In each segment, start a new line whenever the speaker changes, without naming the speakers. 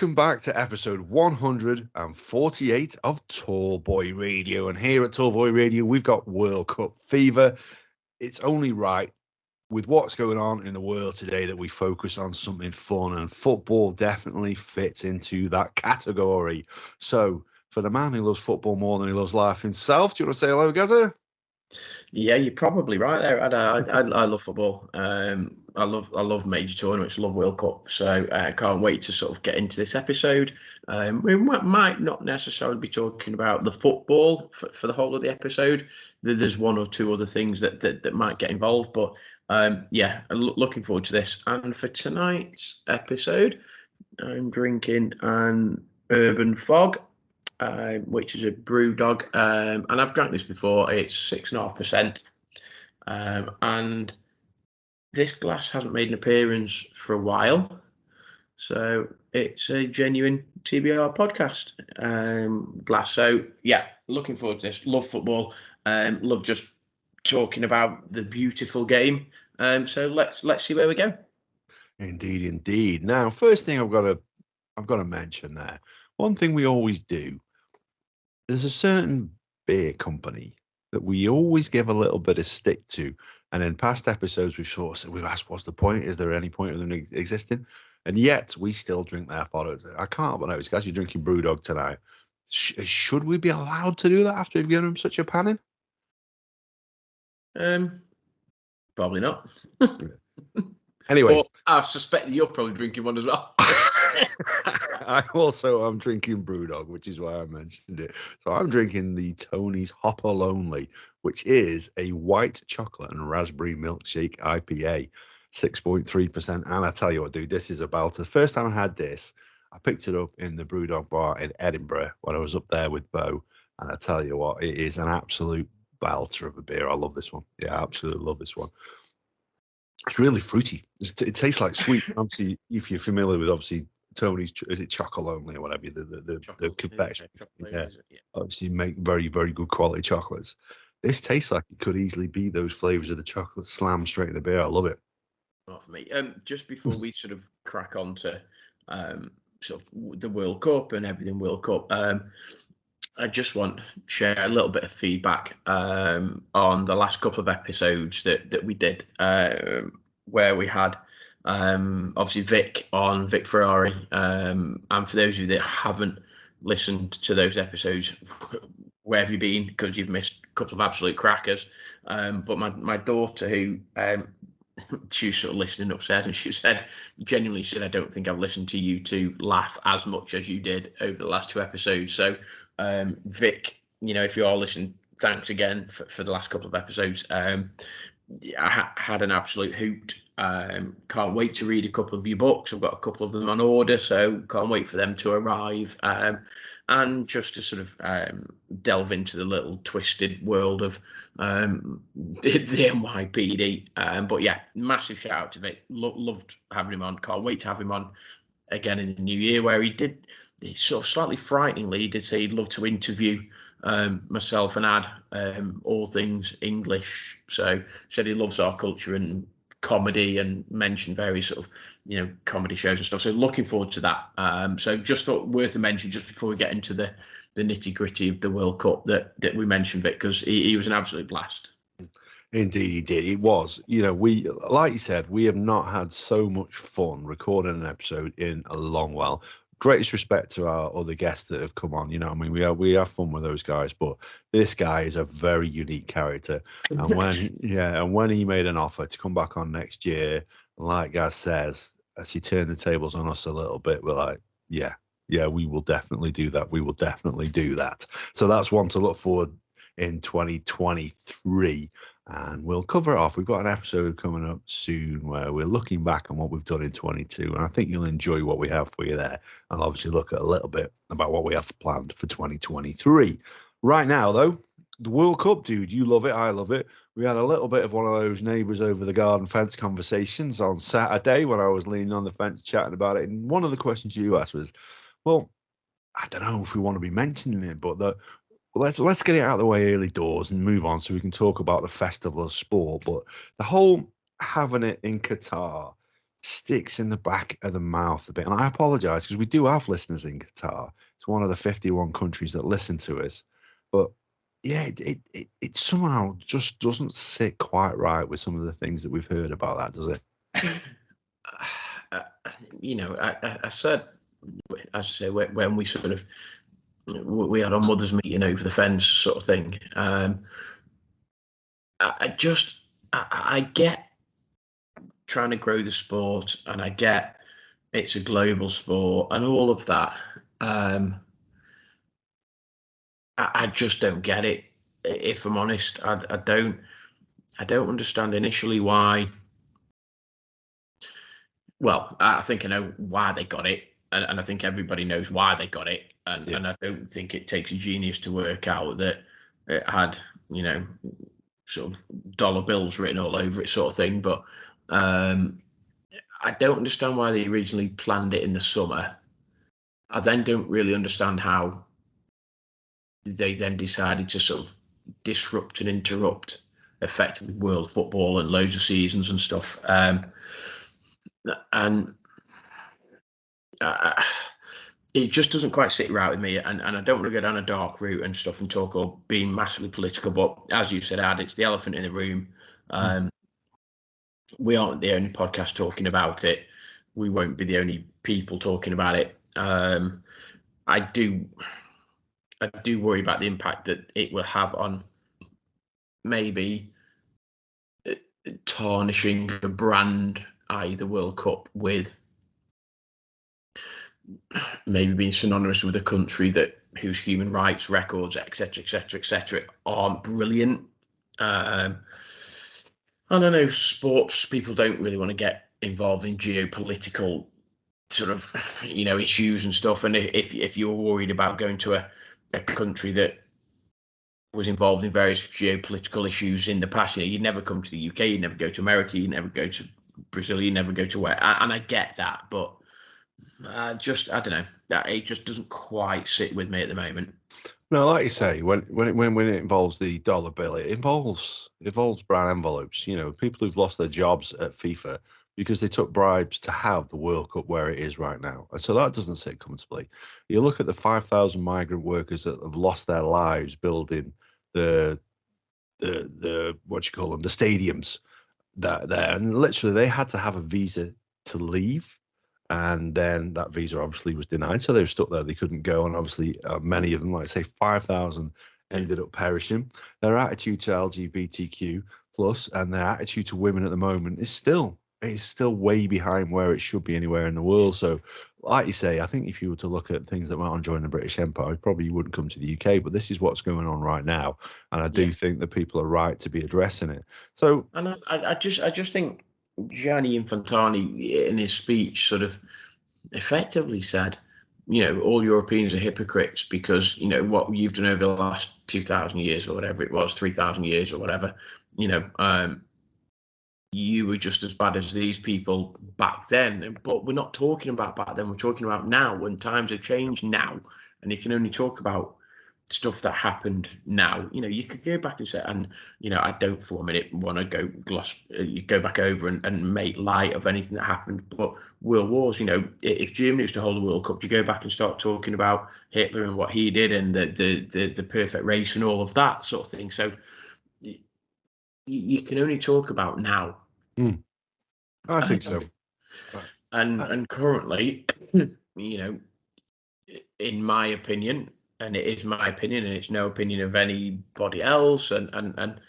Welcome back to episode 148 of Tall Boy Radio. And here at Tall Boy Radio, we've got World Cup fever. It's only right, with what's going on in the world today, that we focus on something fun, and football definitely fits into that category. So, for the man who loves football more than he loves life himself, do you want to say hello, Gazza?
Yeah, you're probably right there. I love football. I love major tournaments. I love World Cup. So I can't wait to sort of get into this episode. We might not necessarily be talking about the football for the whole of the episode. There's one or two other things that might get involved. But yeah, looking forward to this. And for tonight's episode, I'm drinking an Urban Fog, which is a BrewDog, and I've drank this before. It's 6.5%, and this glass hasn't made an appearance for a while, so it's a genuine TBR podcast glass. So yeah, looking forward to this. Love football, love just talking about the beautiful game. So let's see where we go.
Indeed. Now, first thing I've got to mention there. One thing we always do. There's a certain beer company that we always give a little bit of stick to, and in past episodes we've asked, what's the point? Is there any point of them existing? And yet we still drink their products. I can't but notice, guys, you're drinking BrewDog tonight. Should we be allowed to do that after we've given them such a panning?
Probably not.
Anyway,
but I suspect that you're probably drinking one as well.
I'm drinking BrewDog, which is why I mentioned it. So I'm drinking the Tony's Hopper Lonely, which is a white chocolate and raspberry milkshake IPA, 6.3%. And I tell you what, dude, this is about the first time I had this. I picked it up in the BrewDog bar in Edinburgh when I was up there with Bo. And I tell you what, it is an absolute belter of a beer. I love this one. Yeah, I absolutely love this one. It's really fruity. It tastes like sweet. Obviously, if you're familiar with Tony's, is it chocolate only or whatever, the confection? Yeah, obviously make very, very good quality chocolates. This tastes like it could easily be those flavors of the chocolate slammed straight in the beer. I love it.
Not for me. Just before we sort of crack on to sort of the World Cup and everything World Cup, I just want to share a little bit of feedback on the last couple of episodes that we did, where we had obviously Vic Ferrari, and for those of you that haven't listened to those episodes, where have you been? Because you've missed a couple of absolute crackers. But my daughter, who she was sort of listening upstairs, and she genuinely said, I don't think I've listened to you two laugh as much as you did over the last two episodes. So Vic, if you are listening, thanks again for the last couple of episodes. I had an absolute hoot. Can't wait to read a couple of your books. I've got a couple of them on order, so can't wait for them to arrive. And just to sort of delve into the little twisted world of the NYPD. But yeah, massive shout out to Vic. Loved having him on. Can't wait to have him on again in the new year, where he sort of slightly frighteningly, he did say he'd love to interview myself and Ad, all things English. So said he loves our culture and comedy, and mentioned various sort of comedy shows and stuff. So looking forward to that. So just thought worth a mention just before we get into the nitty gritty of the World Cup that we mentioned, because he was an absolute blast.
Indeed, he did. It was. We, like you said, we have not had so much fun recording an episode in a long while. Greatest respect to our other guests that have come on. We have fun with those guys, but this guy is a very unique character. And when he made an offer to come back on next year, like Gaz says, as he turned the tables on us a little bit, we're like, yeah, we will definitely do that. We will definitely do that. So that's one to look forward in 2023. And we'll cover it off. We've got an episode coming up soon where we're looking back on what we've done in 22, and I think you'll enjoy what we have for you there. I'll obviously look at a little bit about what we have planned for 2023. Right now, though, the World Cup, dude, you love it, I love it. We had a little bit of one of those neighbours over the garden fence conversations on Saturday when I was leaning on the fence chatting about it, and one of the questions you asked was, well, I don't know if we want to be mentioning it, but let's get it out of the way early doors and move on so we can talk about the festival of sport. But the whole having it in Qatar sticks in the back of the mouth a bit. And I apologise because we do have listeners in Qatar. It's one of the 51 countries that listen to us. But yeah, it somehow just doesn't sit quite right with some of the things that we've heard about that, does it?
I said, as I say, when we sort of we had our mothers meeting over the fence sort of thing. I get trying to grow the sport, and I get it's a global sport and all of that. I just don't get it. If I'm honest, I don't understand initially why. Well, I think I know why they got it, and I think everybody knows why they got it, and I don't think it takes a genius to work out that it had, sort of dollar bills written all over it, sort of thing. But I don't understand why they originally planned it in the summer. I then don't really understand how they then decided to sort of disrupt and interrupt effectively world football and loads of seasons and stuff. And it just doesn't quite sit right with me. And I don't want to go down a dark route and stuff and talk or being massively political. But as you said, Ad, it's the elephant in the room. We aren't the only podcast talking about it. We won't be the only people talking about it. I do worry about the impact that it will have on maybe tarnishing a brand, i.e. the World Cup, with maybe being synonymous with a country that whose human rights records, etc., aren't brilliant. I don't know, sports people don't really want to get involved in geopolitical sort of, issues and stuff. And if you're worried about going to a country that was involved in various geopolitical issues in the past, you'd never come to the UK, you'd never go to America, you'd never go to Brazil, you'd never go to where. And I get that, but I don't know, that it just doesn't quite sit with me at the moment.
No, like you say, when it involves the dollar bill, it involves brown envelopes. People who've lost their jobs at FIFA because they took bribes to have the World Cup where it is right now, and so that doesn't sit comfortably. You look at the 5,000 migrant workers that have lost their lives building the what you call them, the stadiums that there, and literally they had to have a visa to leave. And then that visa obviously was denied, so they were stuck there. They couldn't go, and obviously many of them, like say 5,000, ended up perishing. Their attitude to LGBTQ plus and their attitude to women at the moment is still way behind where it should be anywhere in the world. So, like you say, I think if you were to look at things that went on during the British Empire, probably you wouldn't come to the UK. But this is what's going on right now, and I do think that people are right to be addressing it. So,
and I just think Gianni Infantini in his speech sort of effectively said, all Europeans are hypocrites because, what you've done over the last 2,000 years or whatever it was, 3,000 years or whatever, you were just as bad as these people back then. But we're not talking about back then. We're talking about now, when times have changed now. And you can only talk about stuff that happened now. You could go back and say, and I don't for a minute want to go back over and make light of anything that happened, but world wars, if Germany was to hold the World Cup, do you go back and start talking about Hitler and what he did and the perfect race and all of that sort of thing? So you can only talk about now.
I think so.
And currently, in my opinion, and it is my opinion, and it's no opinion of anybody else. And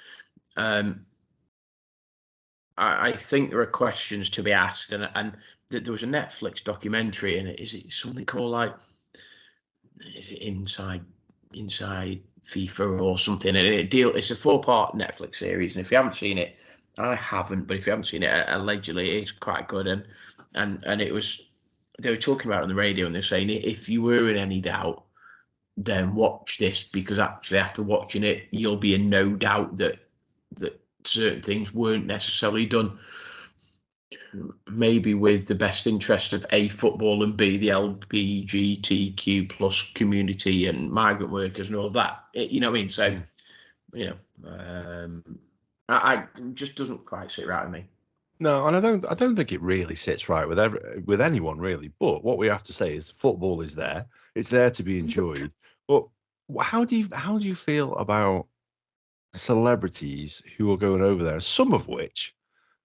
I think there are questions to be asked. And there was a Netflix documentary, and is it something called is it Inside FIFA or something? And it's a 4-part Netflix series, and if you haven't seen it, I haven't. But if you haven't seen it, allegedly it's quite good. And it was, they were talking about it on the radio, and they're saying if you were in any doubt, then watch this, because actually after watching it, you'll be in no doubt that certain things weren't necessarily done maybe with the best interest of A, football, and B, the LGBTQ plus community and migrant workers and all of that. You know what I mean? So, I just doesn't quite sit right with me.
No, and I don't think it really sits right with anyone really. But what we have to say is football is there. It's there to be enjoyed. But how do you feel about celebrities who are going over there, some of which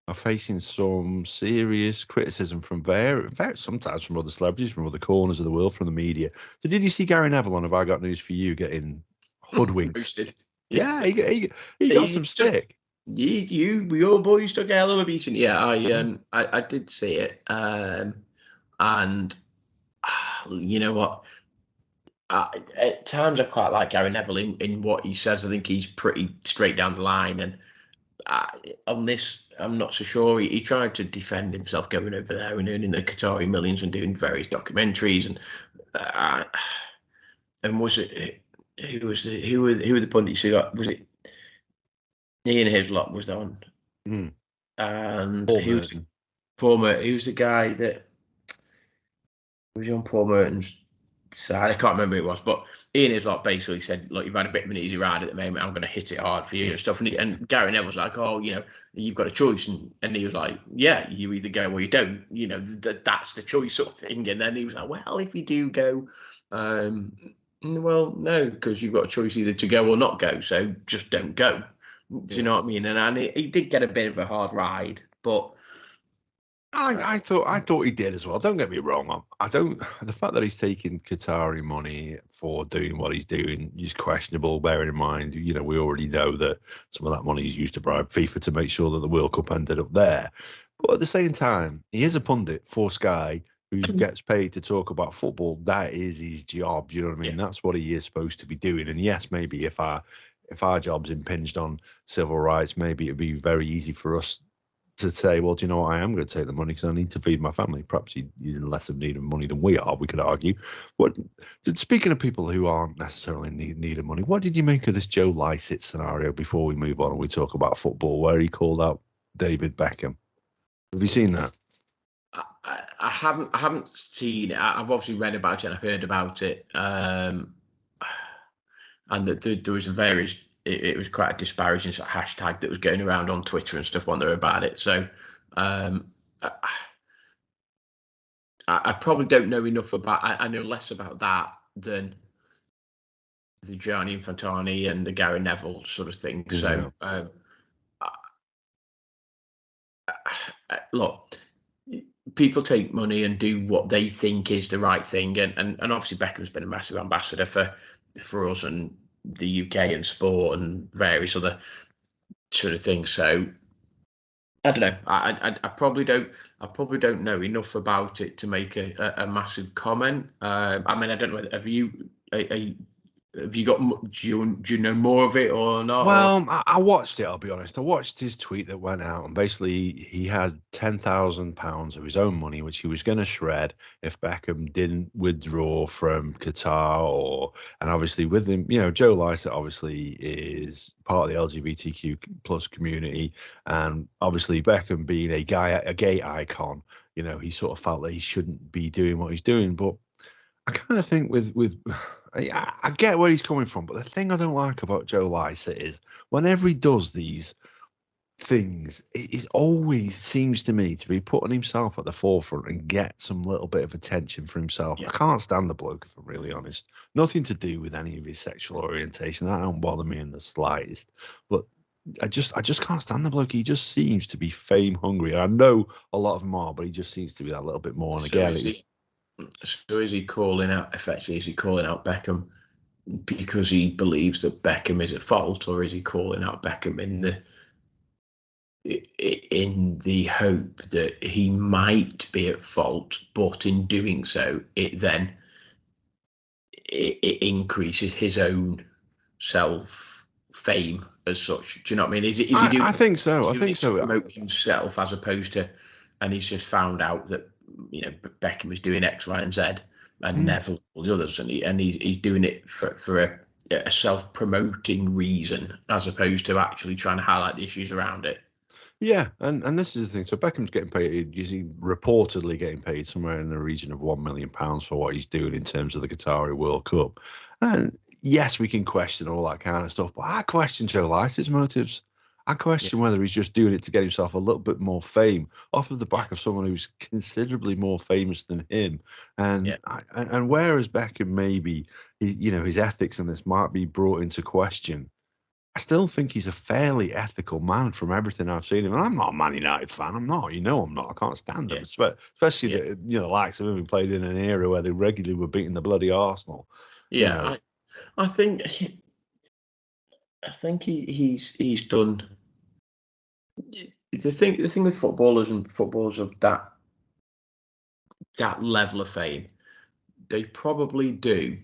are facing some serious criticism from in fact, sometimes from other celebrities, from other corners of the world, from the media. So did you see Gary Neville on Have I Got News for You getting hoodwinked?
Roasted.
Yeah, he got
He
some
took,
stick.
your boys took a hell of a beating. Yeah, I did see it. And you know what? At times, I quite like Gary Neville in what he says. I think he's pretty straight down the line. And on this, I'm not so sure. He tried to defend himself going over there and earning the Qatari millions and doing various documentaries. And was it who were the pundits who got? Was it Ian Hislop was on?
Mm.
And
Paul
he was
Merton.
Who's the guy that was on Paul Merton's side? I can't remember who it was, but Ian Hislop basically said, "Look, you've had a bit of an easy ride at the moment. I'm going to hit it hard for you and stuff." And Gary Neville was like, "Oh, you've got a choice," and he was like, "Yeah, you either go or you don't. That's the choice sort of thing." And then he was like, "Well, if you do go, well, no, because you've got a choice either to go or not go. So just don't go." Do you know what I mean? And he did get a bit of a hard ride, but
I thought he did as well. Don't get me wrong. I don't. The fact that he's taking Qatari money for doing what he's doing is questionable. Bearing in mind, we already know that some of that money is used to bribe FIFA to make sure that the World Cup ended up there. But at the same time, he is a pundit for Sky who gets paid to talk about football. That is his job. Do you know what I mean?
yeah.
That's what he is supposed to be doing. And yes, maybe if our job's impinged on civil rights, maybe it'd be very easy for us to say, well, do you know what? I am going to take the money because I need to feed my family. Perhaps he's in less of need of money than we are, we could argue. But speaking of people who aren't necessarily in need of money, what did you make of this Joe Lycett scenario before we move on and we talk about football, where he called out David Beckham? Have you seen that?
I haven't seen it. I've obviously read about it and I've heard about it. And there was various. It was quite a disparaging sort of hashtag that was going around on Twitter and stuff when they were about it. So I probably don't know enough about. I know less about that than the Gianni Infantani and the Gary Neville sort of thing.
Yeah.
So look, people take money and do what they think is the right thing, and obviously Beckham's been a massive ambassador for us and the UK and sport and various other sort of things. So I don't know. I probably don't know enough about it to make a massive comment. I mean, I don't know. Have you? Have you got? Do you know more of it or not?
Well, I watched it. I'll be honest. I watched his tweet that went out, and basically he had £10,000 of his own money, which he was going to shred if Beckham didn't withdraw from Qatar, and obviously with him, Joe Lycett obviously is part of the LGBTQ plus community, and obviously Beckham being a gay icon, he sort of felt that he shouldn't be doing what he's doing, but I kind of think with I get where he's coming from, but the thing I don't like about Joe Lycett is whenever he does these things, it always seems to me to be putting himself at the forefront and get some little bit of attention for himself.
Yeah.
I can't stand the bloke, if I'm really honest. Nothing to do with any of his sexual orientation. That don't bother me in the slightest. But I just can't stand the bloke. He just seems to be fame hungry. I know a lot of them are, but he just seems to be that little bit more. And again,
So is he calling out? Effectively, is he calling out Beckham because he believes that Beckham is at fault, or is he calling out Beckham in the hope that he might be at fault, but in doing so, it increases his own self fame as such? Do you know what I mean? Is he doing?
I think so. I
doing
think
it to
so.
promote himself as opposed to, and he's just found out that Beckham is doing X, Y, and Z, and Neville all the others, and he's doing it for a self-promoting reason as opposed to actually trying to highlight the issues around it.
Yeah, and this is the thing. So Beckham's getting paid. Is he reportedly getting paid somewhere in the region of £1 million for what he's doing in terms of the Qatari World Cup? And yes, we can question all that kind of stuff, but I question Joe Lycett's motives. I question whether he's just doing it to get himself a little bit more fame off of the back of someone who's considerably more famous than him. And and whereas Beckham maybe, his ethics in this might be brought into question, I still think he's a fairly ethical man from everything I've seen him. And I'm not a Man United fan. I'm not. I'm not. I can't stand him. Especially the likes of him who played in an era where they regularly were beating the bloody Arsenal.
Yeah, I think he's done. The thing with footballers and footballers of that level of fame, they probably do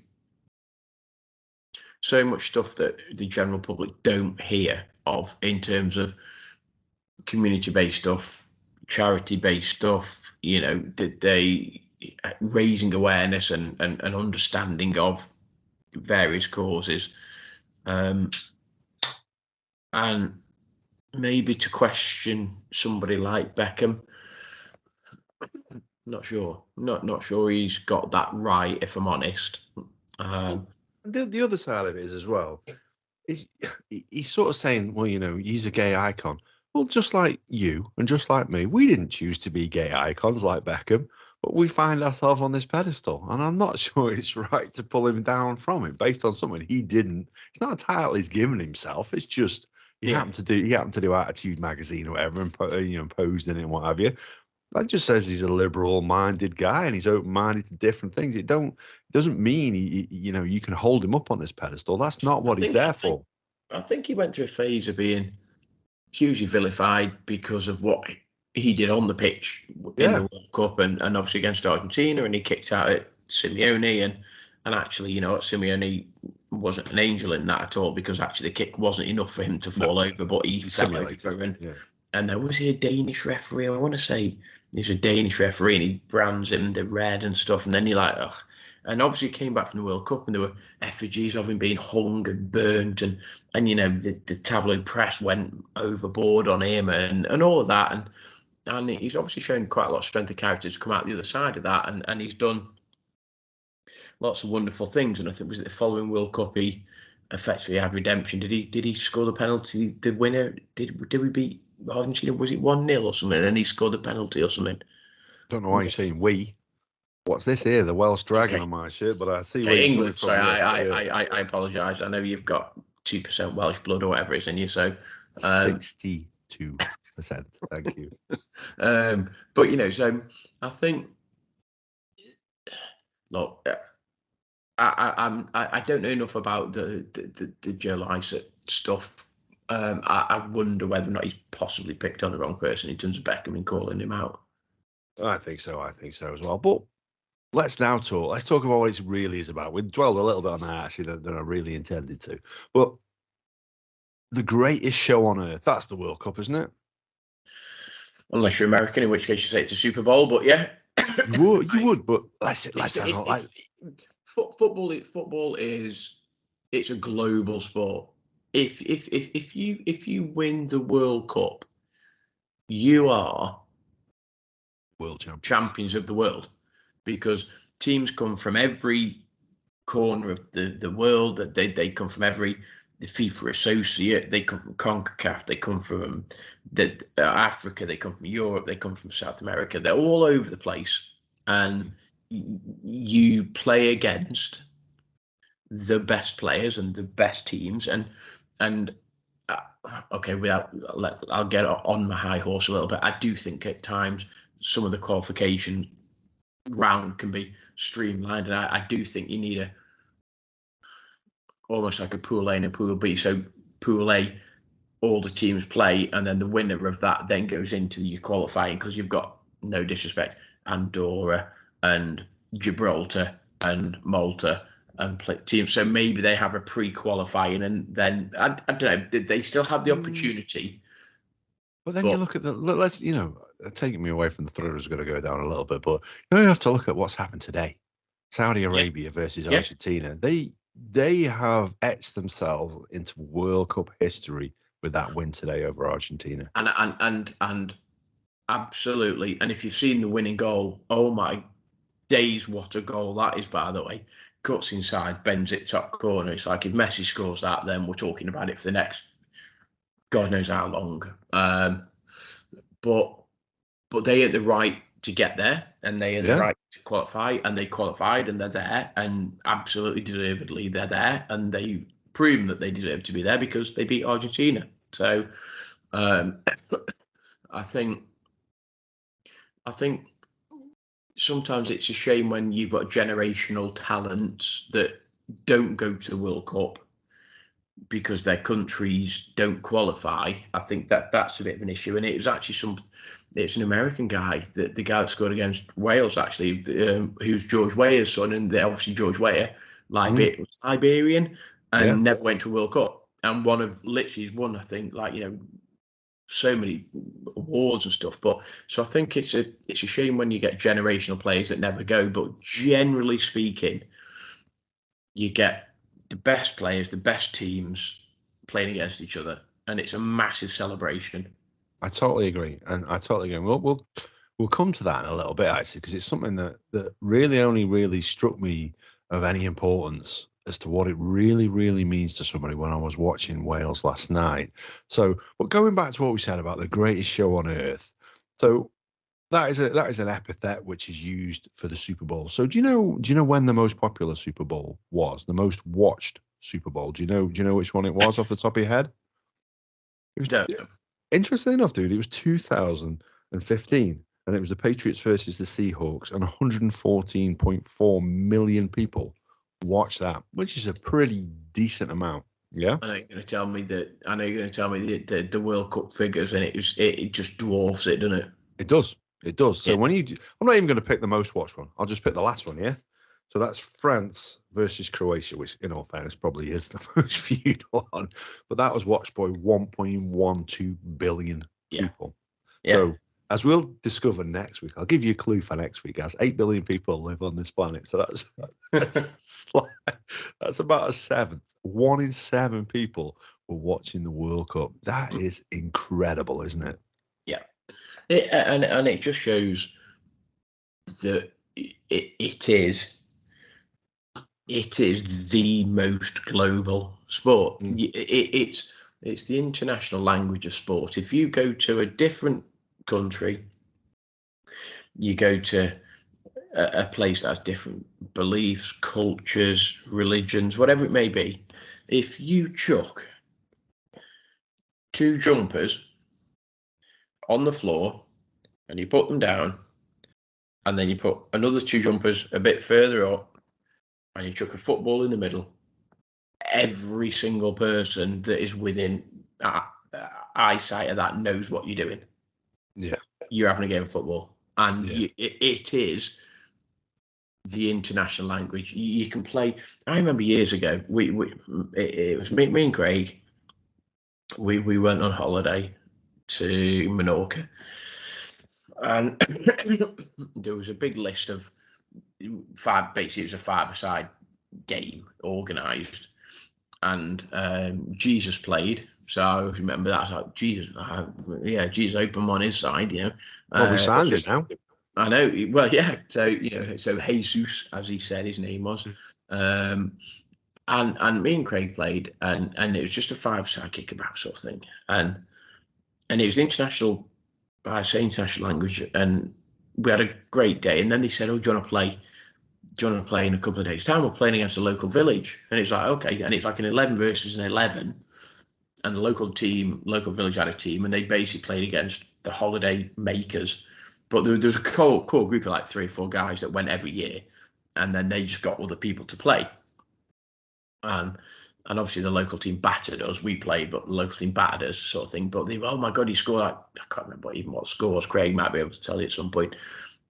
so much stuff that the general public don't hear of in terms of community-based stuff, charity-based stuff. That they raising awareness and understanding of various causes, and maybe to question somebody like Beckham. Not sure. Not sure he's got that right, if I'm honest.
The other side of it is as well, he's sort of saying, well, he's a gay icon. Well, just like you and just like me, we didn't choose to be gay icons like Beckham, but we find ourselves on this pedestal. And I'm not sure it's right to pull him down from it based on something he didn't. It's not a title he's given himself. It's just he happened to do Attitude magazine or whatever, and posed in it and what have you. That just says he's a liberal-minded guy and he's open-minded to different things. It doesn't mean you can hold him up on this pedestal. That's not what he's there for.
I think he went through a phase of being hugely vilified because of what he did on the pitch in the World Cup and obviously against Argentina, and he kicked out at Simeone and actually, Simeone wasn't an angel in that at all, because actually the kick wasn't enough for him to fall over, but he fell over. And there was a Danish referee, I want to say he's a Danish referee, and he brands him the red and stuff, and then you're like, ugh. And obviously he came back from the World Cup and there were effigies of him being hung and burnt, and the tabloid press went overboard on him and all of that, and he's obviously shown quite a lot of strength of character to come out the other side of that, and he's done lots of wonderful things. And I think was it the following World Cup he effectively had redemption. Did he score the penalty, the winner? Did we beat Argentina? Was it 1-0 or something? And he scored the penalty or something.
Don't know why you're saying we. What's this here? The Welsh dragon on my shirt, but I see where
English. Sorry, I apologise. I know you've got 2% Welsh blood or whatever it's in you. So
62%. Thank you.
But so I think, look, I don't know enough about the Joe Lycett stuff. I wonder whether or not he's possibly picked on the wrong person in terms of Beckham and calling him out.
I think so as well. But let's talk about what it really is about. We dwelled a little bit on that actually than I really intended to. But the greatest show on earth, that's the World Cup, isn't it?
Unless you're American, in which case you say it's a Super Bowl, but yeah.
You would, but let's
football is, it's a global sport. If you win the World Cup, you are
world
champions of the world, because teams come from every corner of the world. That they come from the FIFA associate, they come from CONCACAF, they come from Africa, they come from Europe, they come from South America. They're all over the place, and you play against the best players and the best teams. And okay, I'll get on my high horse a little bit. I do think at times some of the qualification round can be streamlined, and I do think you need almost like a pool A and a pool B. So pool A, all the teams play, and then the winner of that then goes into your qualifying, because you've got, no disrespect, Andorra and Gibraltar and Malta and teams. So maybe they have a pre-qualifying, and then I don't know. Did they still have the opportunity?
But then you look at let's taking me away from the thriller is going to go down a little bit, but you have to look at what's happened today. Saudi Arabia versus Argentina. They have etched themselves into World Cup history with that win today over Argentina.
And absolutely. And if you've seen the winning goal, oh my days, what a goal that is, by the way. Cuts inside, bends it top corner. It's like if Messi scores that, then we're talking about it for the next God knows how long. But they had the right to get there, and they had the right to qualify, and they qualified, and they're there, and absolutely deservedly they're there, and they proven that they deserve to be there because they beat Argentina. So I think sometimes it's a shame when you've got generational talents that don't go to the World Cup because their countries don't qualify. I think that's a bit of an issue. And it was actually it's an American guy, the guy that scored against Wales, actually, who's George Weah's son, and obviously George Weah, Liberian, and never went to a World Cup. And he's won, I think, so many awards and stuff. But so I think it's a shame when you get generational players that never go. But generally speaking, you get the best players, the best teams playing against each other, and it's a massive celebration.
I totally agree, and I totally agree. We'll come to that in a little bit, actually, because it's something that really only really struck me of any importance as to what it really, really means to somebody when I was watching Wales last night. So, but going back to what we said about the greatest show on earth, so that is an epithet which is used for the Super Bowl. So do you know when the most popular Super Bowl was? The most watched Super Bowl? Do you know which one it was off the top of your head? Interesting enough, dude, it was 2015, and it was the Patriots versus the Seahawks, and 114.4 million people watched that, which is a pretty decent amount. Yeah.
I know you're going to tell me that the World Cup figures, and it just dwarfs it, doesn't it?
It does. It does. So I'm not even going to pick the most watched one. I'll just pick the last one. Yeah. So that's France versus Croatia, which, in all fairness, probably is the most viewed one. But that was watched by 1.12 billion people. Yeah. So as we'll discover next week, I'll give you a clue for next week, guys. 8 billion people live on this planet. So that's about a seventh. 1 in 7 people were watching the World Cup. That is incredible, isn't it?
Yeah. And it just shows that it is the most global sport. It's the international language of sport. If you go to a different country, you go to a place that has different beliefs, cultures, religions, whatever it may be, if you chuck 2 jumpers on the floor and you put them down, and then you put another 2 jumpers a bit further up, and you chuck a football in the middle, every single person that is within eyesight of that knows what you're doing.
Yeah.
You're having a game of football. And it is the international language. You can play. I remember years ago, it was me and Craig. We went on holiday to Menorca, and there was a big list of 5. Basically, it was a 5-a-side game organised, and Jesus played. So I remember that's like Jesus. Jesus opened on his side, you know.
Well, we signed it now.
I know. Well, yeah. So so Jesus, as he said, his name was, and me and Craig played, and it was just a 5-side kickabout sort of thing, and it was international. I say international language, and we had a great day. And then they said, "Oh, do you want to play? Do you want to play in a couple of days' time? We're playing against a local village." And it's like, okay, and it's like an 11 versus an 11. And the local village had a team, and they basically played against the holiday makers. But there was a core group of like 3 or 4 guys that went every year, and then they just got other people to play. And obviously the local team battered us. We played, but the local team battered us, sort of thing. But they were, oh my God, he scored like, I can't remember even what score was. Craig might be able to tell you at some point.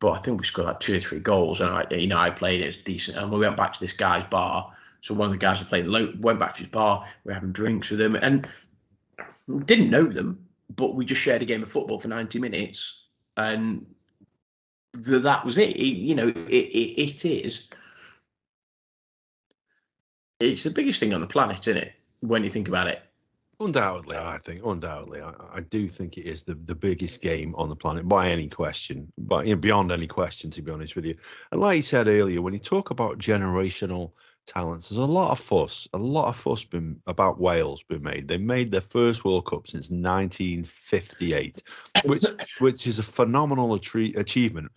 But I think we scored like 2 or 3 goals, and I played it. It's decent. And we went back to this guy's bar. So one of the guys who played went back to his bar. We were having drinks with him, and we didn't know them, but we just shared a game of football for 90 minutes, and that was it. It's the biggest thing on the planet, isn't it? When you think about it.
Undoubtedly, I do think it is the biggest game on the planet by any question, but beyond any question, to be honest with you. And like you said earlier, when you talk about generational talents. There's a lot of fuss been about Wales been made. They made their first World Cup since 1958, which is a phenomenal achievement.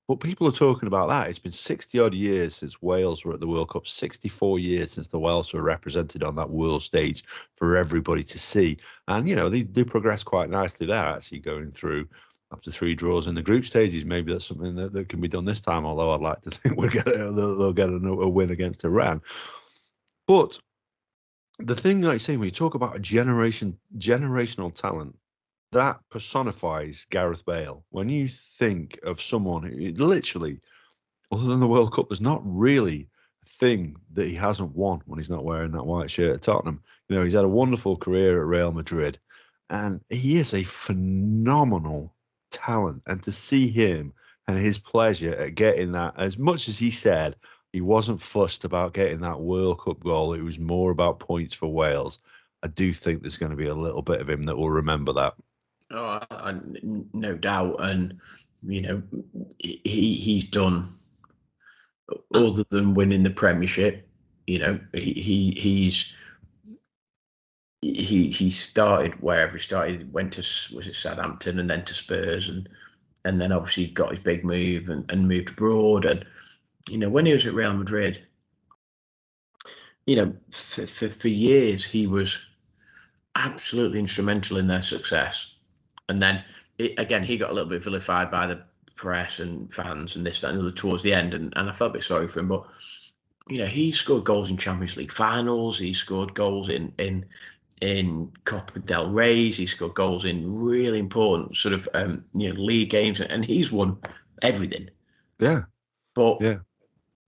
But people are talking about that. It's been 60 odd years since Wales were at the World Cup, 64 years since the Welsh were represented on that world stage for everybody to see. And, they progressed quite nicely there, actually going through after 3 draws in the group stages. Maybe that's something that can be done this time, although I'd like to think they'll get a win against Iran. But the thing I say, when you talk about a generational talent, that personifies Gareth Bale. When you think of someone who literally, other than the World Cup, there's not really a thing that he hasn't won when he's not wearing that white shirt at Tottenham. He's had a wonderful career at Real Madrid, and he is a phenomenal talent. And to see him and his pleasure at getting that, as much as he said he wasn't fussed about getting that World Cup goal, it was more about points for Wales. I do think there's going to be a little bit of him that will remember that.
Oh, no doubt. And, he's done, other than winning the Premiership, he started wherever he started, went to, was it Southampton, and then to Spurs, and then obviously got his big move and moved abroad. And, when he was at Real Madrid, for years, he was absolutely instrumental in their success. And then, again, he got a little bit vilified by the press and fans and this, that, and the other towards the end. And I felt a bit sorry for him. But, he scored goals in Champions League finals. He scored goals in Copa del Rey. He scored goals in really important sort of, league games. And he's won everything.
Yeah.
But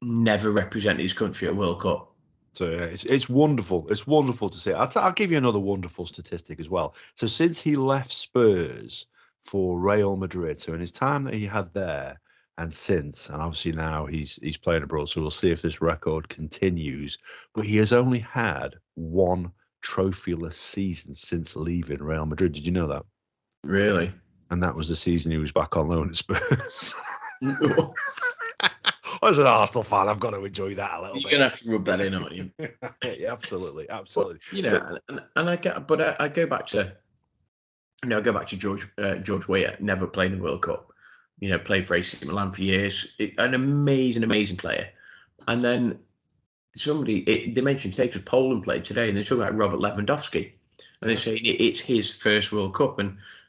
never represented his country at World Cup.
So it's wonderful. It's wonderful to see. I'll give you another wonderful statistic as well. So since he left Spurs for Real Madrid, so in his time that he had there, and since, and obviously now he's playing abroad, so we'll see if this record continues. But he has only had 1 trophyless season since leaving Real Madrid. Did you know that?
Really?
And that was the season he was back on loan at Spurs. As an Arsenal fan, I've got to enjoy that a little bit.
You're gonna have to rub that in, aren't you?
Yeah, absolutely.
But, I go back to, George Weah. Never played in the World Cup. Played for AC Milan for years. An amazing player. And then they mentioned today, because Poland played today, and they're talking about Robert Lewandowski, and they say it's his first World Cup,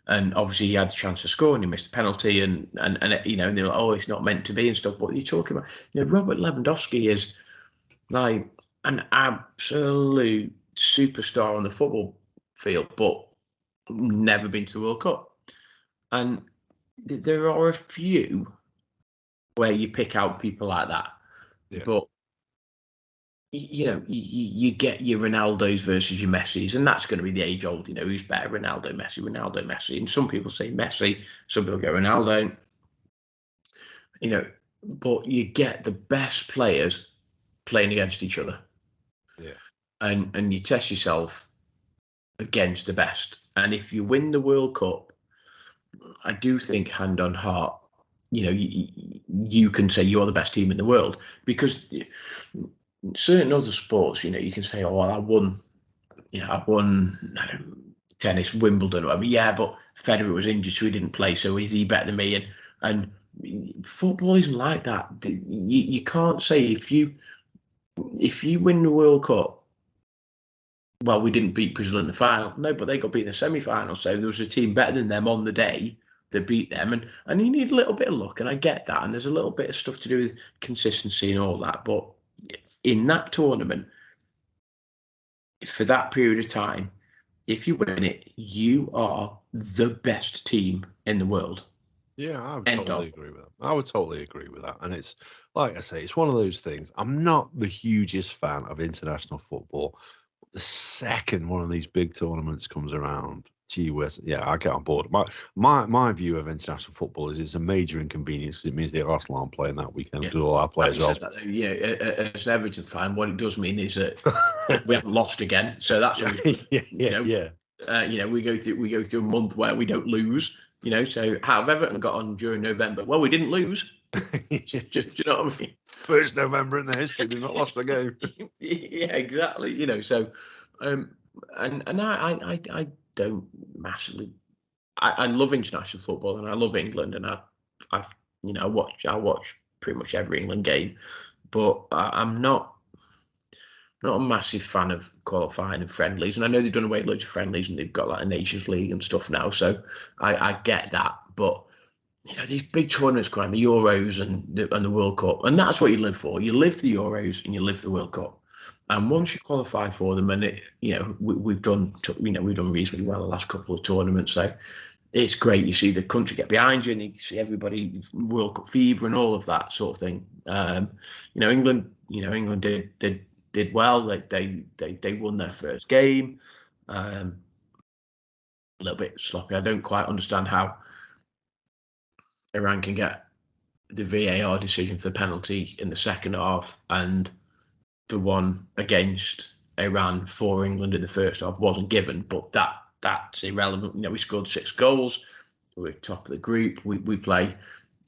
and obviously he had the chance to score and he missed a penalty, and they're like, oh, it's not meant to be and stuff. What are you talking about? Robert Lewandowski is like an absolute superstar on the football field, but never been to the World Cup. And there are a few where you pick out people like that, but you get your Ronaldos versus your Messis, and that's going to be the age old, who's better, Ronaldo, Messi. And some people say Messi, some people go Ronaldo. But you get the best players playing against each other.
Yeah.
And you test yourself against the best. And if you win the World Cup, I do think, hand on heart, you can say you're the best team in the world, because certain other sports, you can say, oh, I won tennis, Wimbledon, or whatever. Yeah, but Federer was injured, so he didn't play. So is he better than me? And football isn't like that. You can't say if you win the World Cup, well, we didn't beat Brazil in the final. No, but they got beat in the semi-final. So there was a team better than them on the day that beat them. And you need a little bit of luck, and I get that. And there's a little bit of stuff to do with consistency and all that. But in that tournament, for that period of time, if you win it, you are the best team in the world.
Yeah, I would totally agree with that. I would totally agree with that. And it's, like I say, it's one of those things. I'm not the hugest fan of international football. The second one of these big tournaments comes around, gee whiz, yeah, I get on board. My view of international football is it's a major inconvenience, because it means the Arsenal aren't playing that weekend, because all our players are off.
As an Everton fan, what it does mean is that we haven't lost again. So that's always, we go through a month where we don't lose. So how have Everton got on during November? Well, we didn't lose. Just, you know what I mean?
1st November in the history, they've not lost a game.
Yeah, exactly. You know, so and I don't massively. I love international football and I love England and I you know I watch pretty much every England game, but I'm not a massive fan of qualifying and friendlies. And I know they've done away with loads of friendlies and they've got like a Nations League and stuff now, so I get that, but. You know, these big tournaments going, the Euros and the World Cup, and that's what you live for. You live for the Euros and you live for the World Cup. And once you qualify for them, and you know, we've done reasonably well the last couple of tournaments, so it's great. You see the country get behind you, and you see everybody World Cup fever and all of that sort of thing. You know, England did well. They won their first game. A little bit sloppy. I don't quite understand how Iran can get the VAR decision for the penalty in the second half and the one against Iran for England in the first half wasn't given, but that's irrelevant. You know, we scored 6 goals. We're top of the group. We play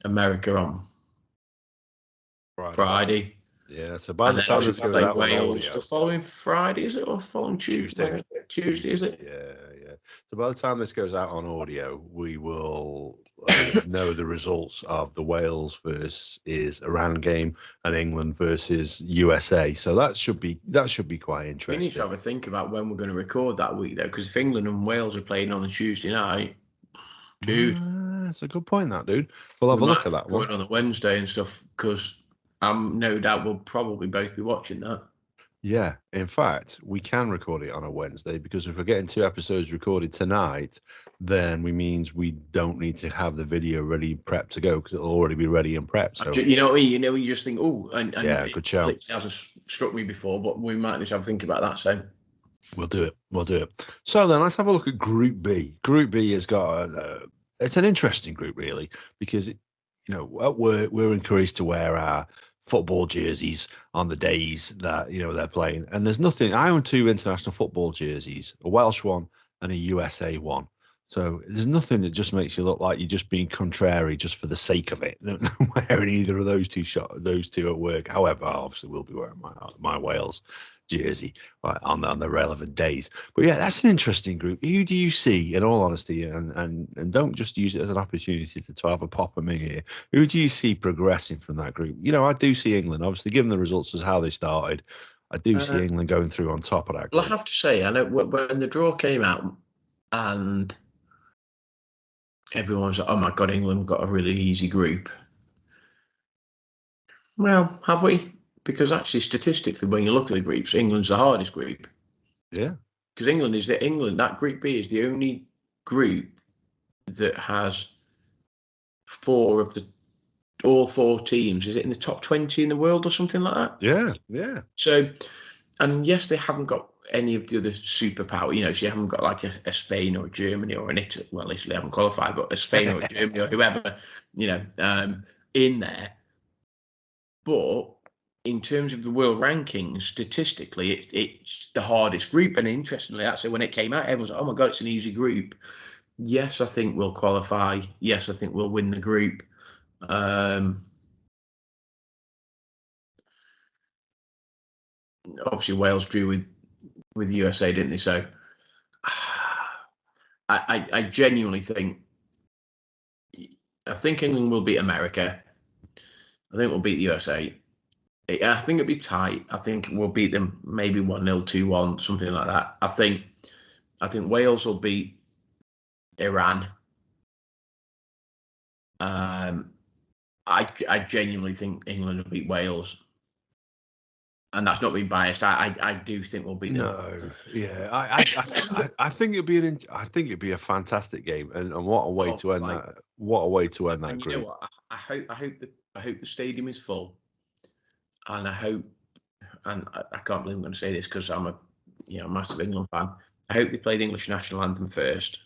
America on Friday.
Yeah, so by the time this goes out on audio,
the following Friday, is it, or following Tuesday? Tuesday, is it?
Yeah. So by the time this goes out on audio, we will know the results of the Wales versus Iran game and England versus USA. So that should be quite interesting.
We need to have a think about when we're going to record that week, though, because if England and Wales are playing on a Tuesday night, dude,
that's a good point, that dude. We'll have a look at that one
on a Wednesday and stuff, because no doubt we'll probably both be watching that.
Yeah, in fact, we can record it on a Wednesday, because if we're getting 2 episodes recorded tonight, then means we don't need to have the video ready, prepped to go, because it'll already be ready and prepped. So
you know what I mean? You know, you just think, oh, and
yeah, good show.
It hasn't struck me before, but we might need to have a think about that. So
we'll do it. So then let's have a look at Group B. Group B has got it's an interesting group, really, because you know, at work we're encouraged to wear our football jerseys on the days that, you know, they're playing, and there's nothing. I own 2 international football jerseys, a Welsh one and a USA one, so there's nothing that just makes you look like you're just being contrary just for the sake of it, wearing either of those two at work. However, I obviously will be wearing my Wales jersey on the relevant days. But yeah, that's an interesting group. Who do you see, in all honesty, and don't just use it as an opportunity to have a pop at me here, who do you see progressing from that group? You know, I do see England, obviously, given the results as how they started, I do see England going through on top of that group.
Well, I have to say, I know when the draw came out and everyone's like, oh my God, England got a really easy group. Well, have we? Because actually, statistically, when you look at the groups, England's the hardest group.
Yeah.
Because that Group B is the only group that has all 4 teams. Is it in the top 20 in the world or something like that?
Yeah.
So, and yes, they haven't got any of the other superpower. You know, so you haven't got like a Spain or a Germany or an Italy. Well, Italy haven't qualified, but a Spain or a Germany or whoever, you know, in there. But in terms of the world rankings, statistically, it's the hardest group. And interestingly, actually, when it came out, everyone's like, oh my God, it's an easy group. Yes, I think we'll qualify. Yes, I think we'll win the group. Obviously, Wales drew with USA, didn't they? So I genuinely think England will beat America. I think we'll beat the USA. I think it'll be tight. I think we'll beat them maybe 1-0, 2-1, something like that. I think Wales will beat Iran. I genuinely think England will beat Wales. And that's not being biased. I do think we'll beat them.
No, yeah, I think it'd be a fantastic game, and what a way to end that! What a way to end that group!
You know what? I hope the stadium is full, and I hope, and I can't believe I'm going to say this because I'm a massive England fan. I hope they play the English national anthem first,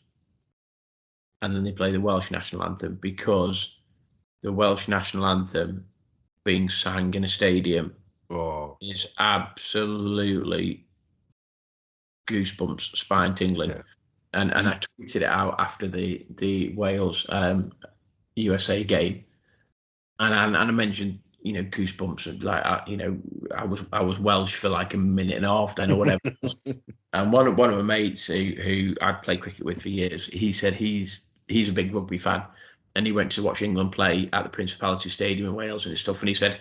and then they play the Welsh national anthem, because the Welsh national anthem being sang in a stadium is absolutely goosebumps, spine tingling. Yeah. And I tweeted it out after the Wales USA game, and I mentioned, goosebumps, and like, I was Welsh for like a minute and a half then or whatever. And one of my mates who I'd played cricket with for years, he said he's a big rugby fan, and he went to watch England play at the Principality Stadium in Wales and stuff, and he said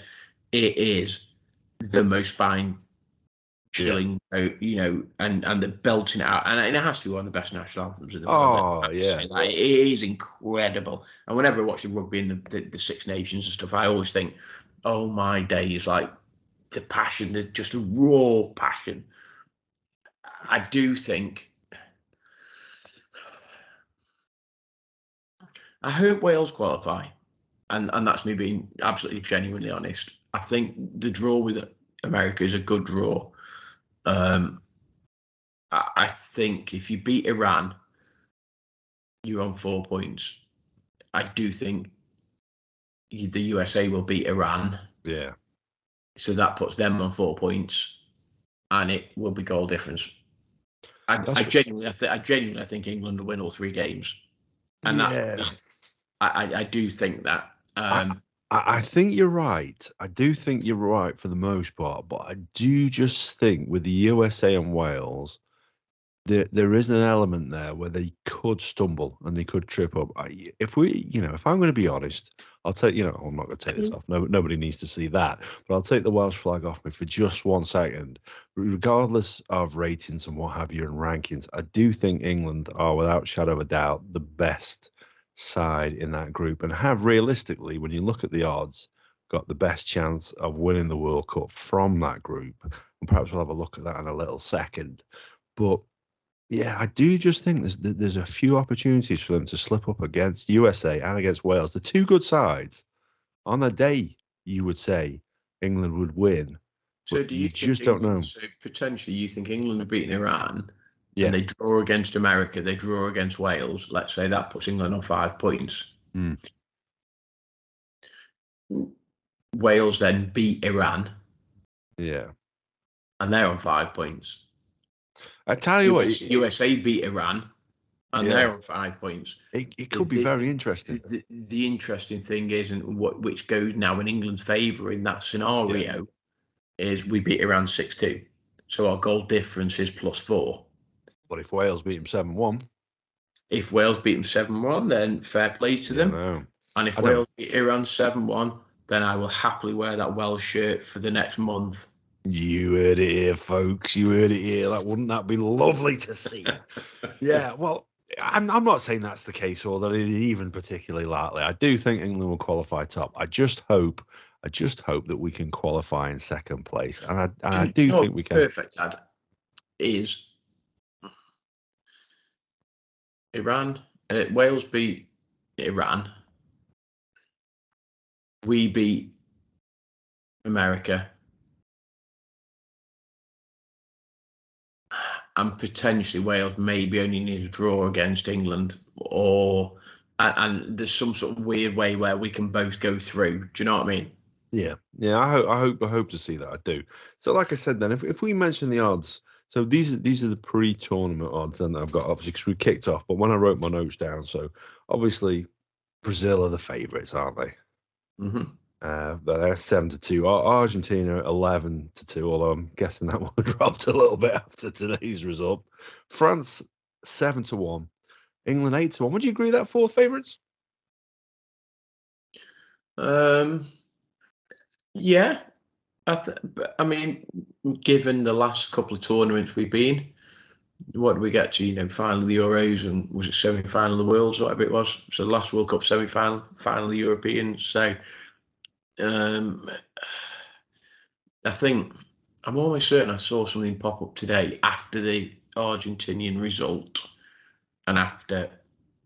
it is the most spine chilling, and the belting it out, and it has to be one of the best national anthems in the world. I have to say that. It is incredible. And whenever I watch the rugby in the Six Nations and stuff, I always think, oh my days, like the passion, just a raw passion. I do think. I hope Wales qualify, and that's me being absolutely genuinely honest. I think the draw with America is a good draw. I think if you beat Iran, you're on 4 points. I do think the USA will beat Iran.
Yeah.
So that puts them on 4 points, and it will be goal difference. I genuinely think England will win all 3 games, and I do think that.
I think you're right. I do think you're right for the most part, but I do just think with the USA and Wales, there is an element there where they could stumble and they could trip up. If I'm going to be honest, I'll take, I'm not going to take this off. Nobody needs to see that, but I'll take the Welsh flag off me for just 1 second. Regardless of ratings and what have you and rankings, I do think England are, without shadow of a doubt, the best side in that group, and have realistically, when you look at the odds, got the best chance of winning the World Cup from that group. And perhaps we'll have a look at that in a little second. But yeah, I do just think there's a few opportunities for them to slip up against USA and against Wales. The 2 good sides. On a day, you would say England would win.
So do you
just don't know.
So potentially you think England have beaten Iran,
and
they draw against America, they draw against Wales. Let's say that puts England on 5 points. Wales then beat Iran.
Yeah.
And they're on 5 points.
I tell you what,
USA beat Iran, and they're on 5 points.
It could be very interesting.
The interesting thing is, and which goes now in England's favour in that scenario, is we beat Iran 6-2. So our goal difference is +4.
But if Wales beat them 7-1?
If Wales beat them 7-1, then fair play to them.
No.
And if Wales beat Iran 7-1, then I will happily wear that Welsh shirt for the next month.
You heard it here, folks. You heard it here. Wouldn't that be lovely to see? Yeah, well, I'm not saying that's the case or that it is even particularly likely. I do think England will qualify top. I just hope that we can qualify in second place. And I do think we can.
Perfect, Ad, is Iran. Wales beat Iran. We beat America. And potentially Wales maybe only need a draw against England, and there's some sort of weird way where we can both go through. Do you know what I mean?
Yeah. I hope to see that. I do. So, like I said, then if we mention the odds, so these are the pre-tournament odds then that I've got, obviously, because we kicked off. But when I wrote my notes down, so obviously Brazil are the favourites, aren't they?
Mm-hmm.
They're 7-2. Argentina 11-2. Although I'm guessing that one dropped a little bit after today's result. France 7-1. England 8-1. Would you agree that 4 favourites?
Yeah. I mean, given the last couple of tournaments we've been, what did we get to? Final of the Euros, and was it semi-final of the Worlds, whatever it was? So the last World Cup semi-final, final of the Europeans. So I think I'm almost certain I saw something pop up today after the Argentinian result and after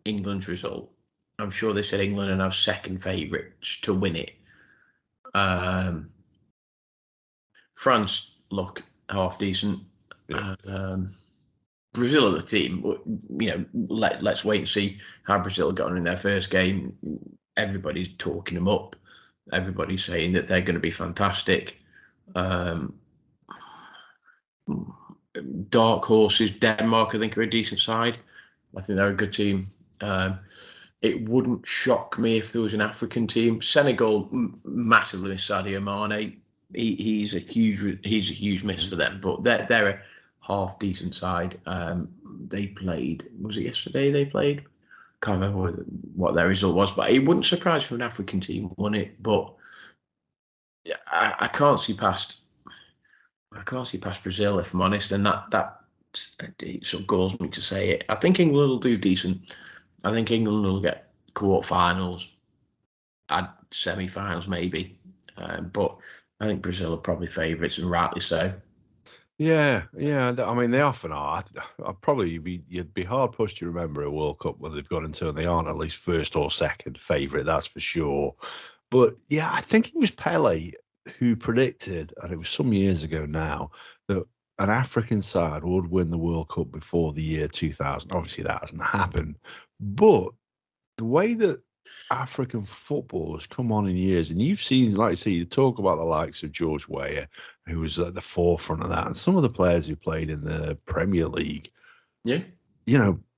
England's result. I'm sure they said England are now second favourites to win it. France look half decent.
Yeah.
Brazil are the team. Let's wait and see how Brazil got on in their first game. Everybody's talking them up. Everybody's saying that they're going to be fantastic. Dark horses, Denmark, I think, are a decent side. I think they're a good team. it wouldn't shock me if there was an African team. Senegal massively miss Sadio Mane. He's a huge miss for them, but they're a half decent side. They played, was it yesterday they played? Can't remember what their result was, but it wouldn't surprise me if an African team won it. But I can't see past Brazil, if I'm honest, and that it sort of galls me to say it. I think England will do decent. I think England will get quarterfinals, semi-finals maybe, but I think Brazil are probably favourites, and rightly so.
Yeah. I mean, they often are. You'd be hard pushed to remember a World Cup where they've got into and they aren't at least first or second favourite. That's for sure. But yeah, I think it was Pele who predicted, and it was some years ago now, that an African side would win the World Cup before the year 2000. Obviously, that hasn't happened. But the way that African football has come on in years, and you've seen, like I say, you talk about the likes of George Weah, who was at the forefront of that, and some of the players who played in the Premier League.
Yeah.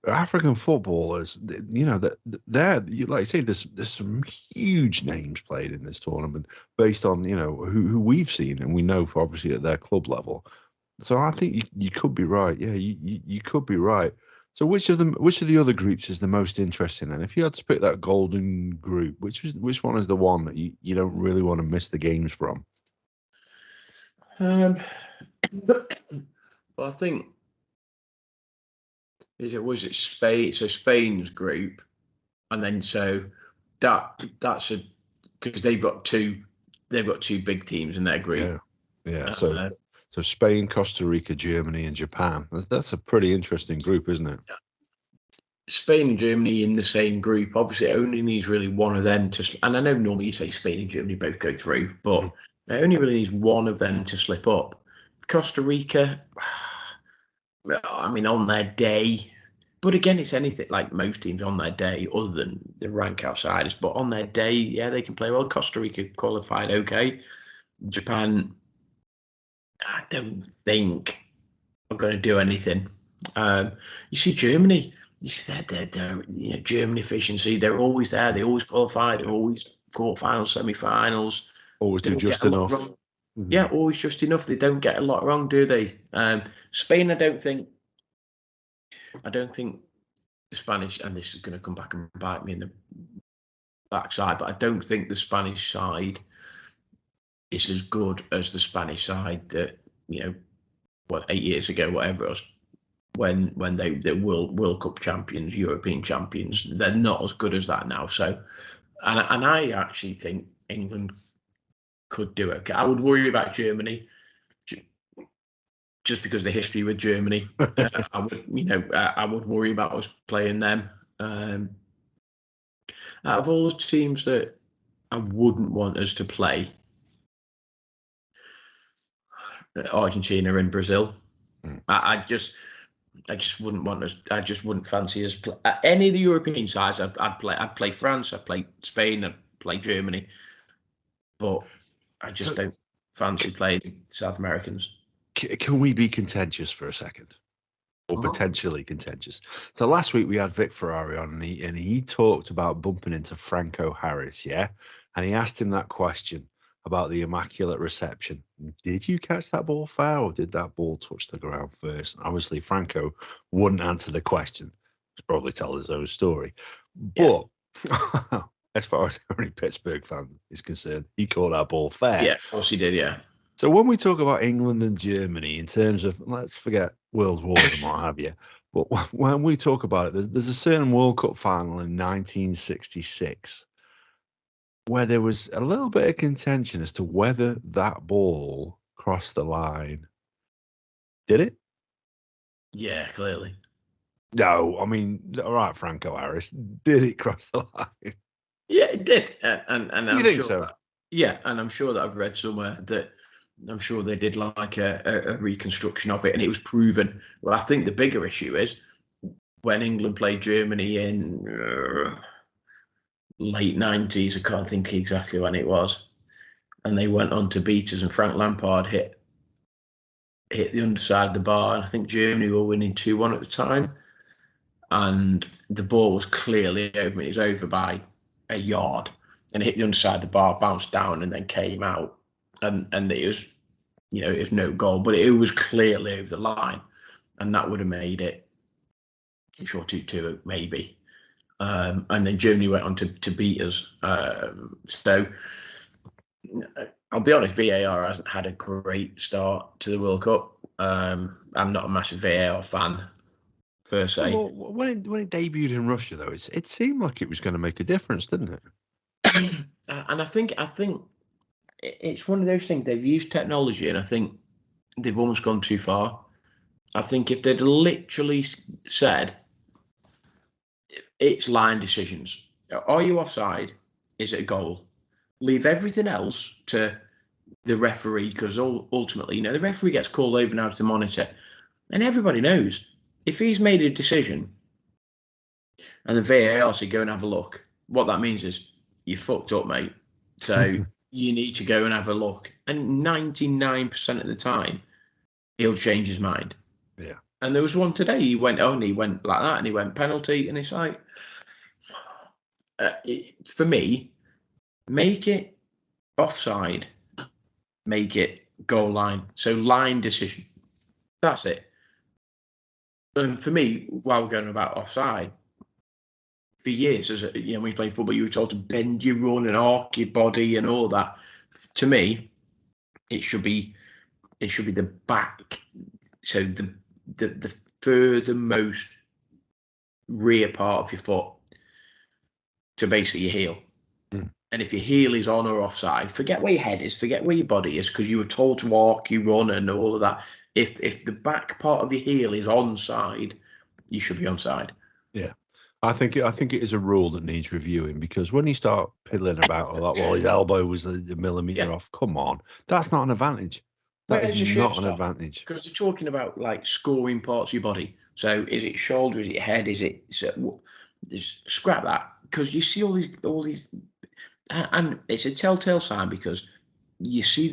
African footballers, that they're, like I say, there's some huge names played in this tournament based on, who we've seen and we know for obviously at their club level. So I think you could be right. Yeah, you could be right. So which of the other groups is the most interesting? And if you had to pick that golden group, which one is the one that you don't really want to miss the games from?
Well, I think was it Spain? So Spain's group, and then so that's because they've got two big teams in their group.
Yeah. So Spain, Costa Rica, Germany, and Japan. That's a pretty interesting group, isn't it?
Spain and Germany in the same group. Obviously, it only needs really one of them to. And I know normally you say Spain and Germany both go through, but it only really needs one of them to slip up. Costa Rica, I mean, on their day. But again, it's anything like most teams on their day, other than the rank outsiders. But on their day, yeah, they can play well. Costa Rica qualified okay. Japan, I don't think are going to do anything. You see Germany. You see their German efficiency. They're always there. They always qualify. They're always quarterfinals, semi-finals.
Always do just enough.
Mm-hmm. Yeah, always just enough. They don't get a lot wrong, do they? Spain, I don't think the Spanish, and this is going to come back and bite me in the backside, but I don't think the Spanish side is as good as the Spanish side that 8 years ago, whatever it was, when they World Cup champions, European champions. They're not as good as that now. So, and I actually think England could do okay. I would worry about Germany, just because of the history with Germany. I would worry about us playing them. Out of all the teams that I wouldn't want us to play, Argentina and Brazil. I just wouldn't want us. I just wouldn't fancy us play any of the European sides. I'd play France. I'd play Spain. I'd play Germany. But I just don't fancy playing South Americans.
Can we be contentious for a second? Or potentially contentious. So last week we had Vic Ferrari on, and he talked about bumping into Franco Harris, yeah? And he asked him that question about the immaculate reception. Did you catch that ball fair, or did that ball touch the ground first? And obviously, Franco wouldn't answer the question. He'd probably tell his own story. But as far as any Pittsburgh fan is concerned, he called that ball fair.
Yeah, of course he did, yeah.
So when we talk about England and Germany in terms of, let's forget World Wars and what have you, but when we talk about it, there's a certain World Cup final in 1966 where there was a little bit of contention as to whether that ball crossed the line. Did it?
Yeah, clearly.
No, I mean, all right, Franco Harris, did it cross the line?
Yeah, it did. And
Do you think so?
And I'm sure that I've read somewhere that I'm sure they did like a reconstruction of it, and it was proven. Well, I think the bigger issue is when England played Germany in late 90s. I can't think exactly when it was, and they went on to beat us, and Frank Lampard hit the underside of the bar, and I think Germany were winning 2-1 at the time. and the ball was clearly over. It was over by a yard, and it hit the underside of the bar, bounced down, and then came out, and it was, it was no goal, but it was clearly over the line, and that would have made it, I'm sure, 2-2 maybe. And then Germany went on to beat us. So I'll be honest, VAR hasn't had a great start to the World Cup. I'm not a massive VAR fan per se.
Well, when it debuted in Russia, though, it seemed like it was going to make a difference, didn't it?
And I think it's one of those things. They've used technology, and I think they've almost gone too far. I think if they'd literally said, it's line decisions. Are you offside? Is it a goal? Leave everything else to the referee, because ultimately, the referee gets called over now to monitor, and everybody knows if he's made a decision and the VAR say go and have a look, what that means is you fucked up, mate. So you need to go and have a look. And 99% of the time, he'll change his mind.
Yeah.
And there was one today. He went like that, and he went penalty, and it's like, for me, make it offside, make it goal line. So line decision. That's it. And for me, while we're going about offside, for years, when you play football, you were told to bend your run and arc your body and all that. To me, it should be the back. So the furthermost rear part of your foot to basically your heel. And if your heel is on or offside, forget where your head is, forget where your body is, because you were told to arc your run and all of that. If the back part of your heel is onside, you should be onside.
Yeah. I think it is a rule that needs reviewing, because when you start piddling about, his elbow was a millimetre off. Come on, that's not an advantage. That is not an advantage.
Because they're talking about like scoring parts of your body. So is it shoulder? Is it head? Is it? Just scrap that, because you see all these, and it's a telltale sign, because you see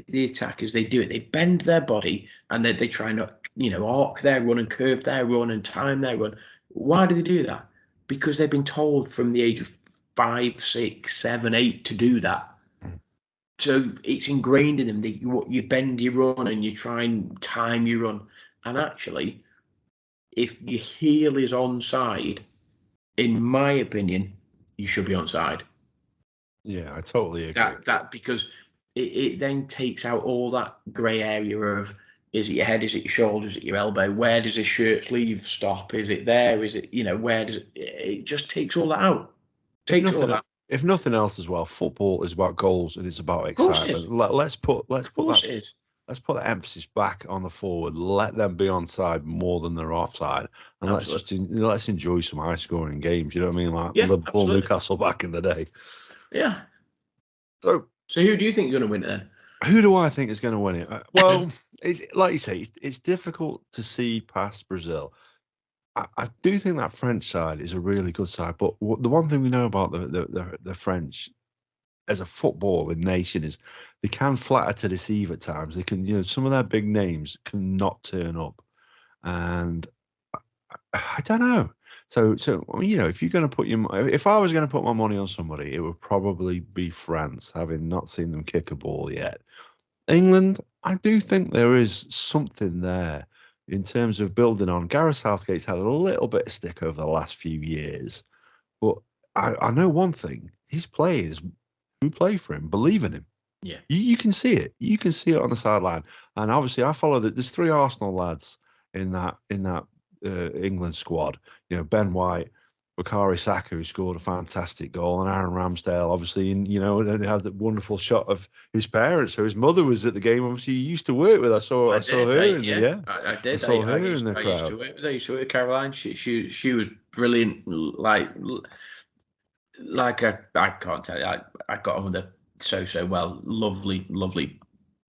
the attackers, they do it. They bend their body and they try and arc their run and curve their run and time their run. Why do they do that? Because they've been told from the age of 5, 6, 7, 8 to do that. So it's ingrained in them that you bend your run and you try and time your run. And actually, if your heel is onside, in my opinion, you should be onside.
Yeah, I totally agree.
That because it then takes out all that grey area of, is it your head? Is it your shoulder? Is it your elbow? Where does his shirt sleeve stop? Is it there? Is it, where does it just takes all that out.
If nothing else as well, football is about goals and it's about excitement. Let's put that emphasis back on the forward. Let them be onside more than they're offside, and let's enjoy some high scoring games. You know what I mean? Like Liverpool, Newcastle back in the day.
Yeah.
So
who do you think is going to win it then?
Who do I think is going to win it? Well, it's like you say, it's difficult to see past Brazil. I do think that French side is a really good side, but the one thing we know about the French as a footballing nation is they can flatter to deceive at times. They can, some of their big names can not turn up, and I don't know. So if you're going to if I was going to put my money on somebody, it would probably be France, having not seen them kick a ball yet. England, I do think there is something there in terms of building on. Gareth Southgate's had a little bit of stick over the last few years, but I know one thing: his players who play for him believe in him.
Yeah,
you can see it. You can see it on the sideline, and obviously, I follow that. There's 3 Arsenal lads in that England squad. Ben White, Bukayo Saka, who scored a fantastic goal, and Aaron Ramsdale, obviously, and had that wonderful shot of his parents. So his mother was at the game. Obviously, he used to work with. I saw her. I did. I saw her in the crowd. I used to work with her. I used to work with Caroline. She was brilliant. Like I can't tell you. I got on with her so well. Lovely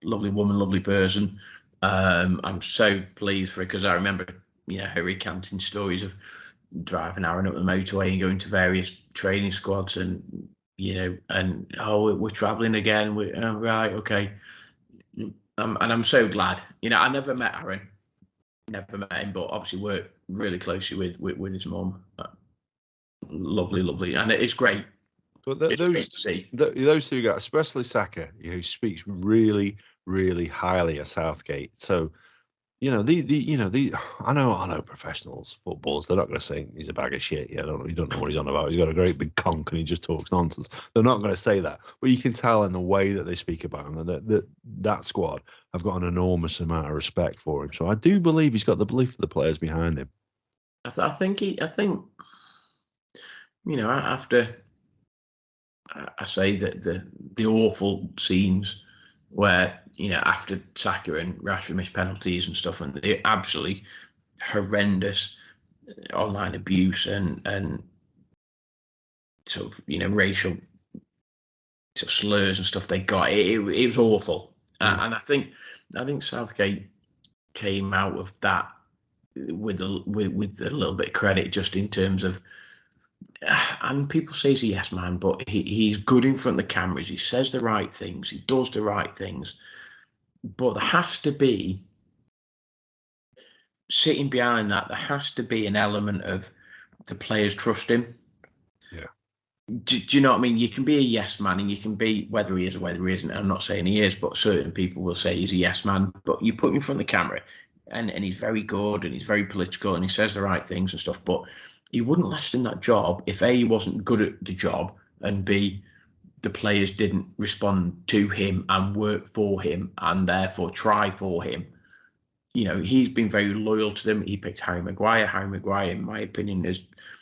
woman, lovely person. I'm so pleased for her, because I remember her recanting stories of driving Aaron up the motorway and going to various training squads, and we're traveling again. Right, okay. And I'm so glad. I never met Aaron, never met him, but obviously
really closely with his mum. Lovely, and it's great.
But
It's great to see.
those two guys, especially Saka, who speaks really, really highly of Southgate. So, I know professionals, footballers, they're not going to say he's a bag of shit. You don't know what he's on about. He's got a great big conk and he just talks nonsense. They're not going to say that. But you can tell in the way that they speak about him that squad have got an enormous amount of respect for him. So I do believe he's got the belief of the players behind him.
I think after I say that the awful scenes where, after Saka and Rashford missed penalties and stuff, and the absolutely horrendous online abuse and sort of, racial sort of slurs and stuff they got, it was awful. And I think Southgate came out of that with a little bit of credit, just in terms of, and people say he's a yes man, but he's good in front of the cameras. He says the right things. He does the right things. But there has to be, sitting behind that, there has to be an element of the players trust him.
Yeah.
Do you know what I mean? You can be a yes man, and you can be, whether he is or whether he isn't. I'm not saying he is, but certain people will say he's a yes man. But you put him in front of the camera, and he's very good, and he's very political, and he says the right things and stuff. But he wouldn't last in that job if A, he wasn't good at the job, and B, the players didn't respond to him and work for him and therefore try for him. He's been very loyal to them. He picked Harry Maguire. Harry Maguire, in my opinion,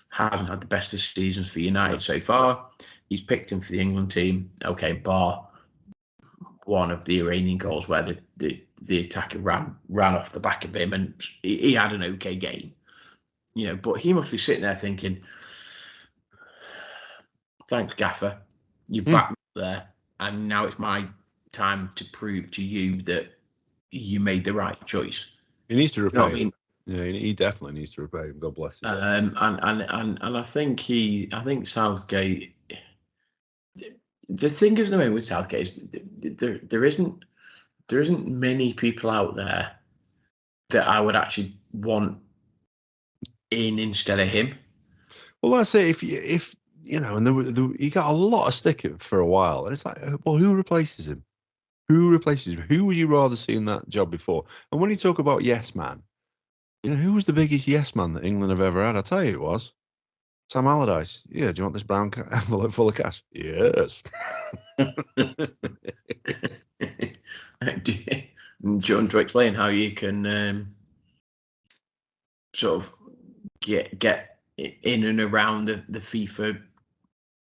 hasn't had the best of seasons for United so far. He's picked him for the England team. Okay, bar one of the Iranian goals where the attacker ran off the back of him, and he had an okay game. But he must be sitting there thinking, thanks, Gaffer. You backed me there, and now it's my time to prove to you that you made the right choice.
He needs to repay him. Yeah, he definitely needs to repay him. God bless him.
And I think Southgate. The thing is, the way with Southgate is there isn't many people out there that I would actually want in instead of him.
Well, that's it. If and he got a lot of stick for a while, and it's like, well, who replaces him? Who replaces him? Who would you rather see in that job before? And when you talk about yes man, who was the biggest yes man that England have ever had? I'll tell you, it was Sam Allardyce. Yeah, do you want this brown envelope full of cash? Yes.
Do you want to explain how you can sort of get in and around the FIFA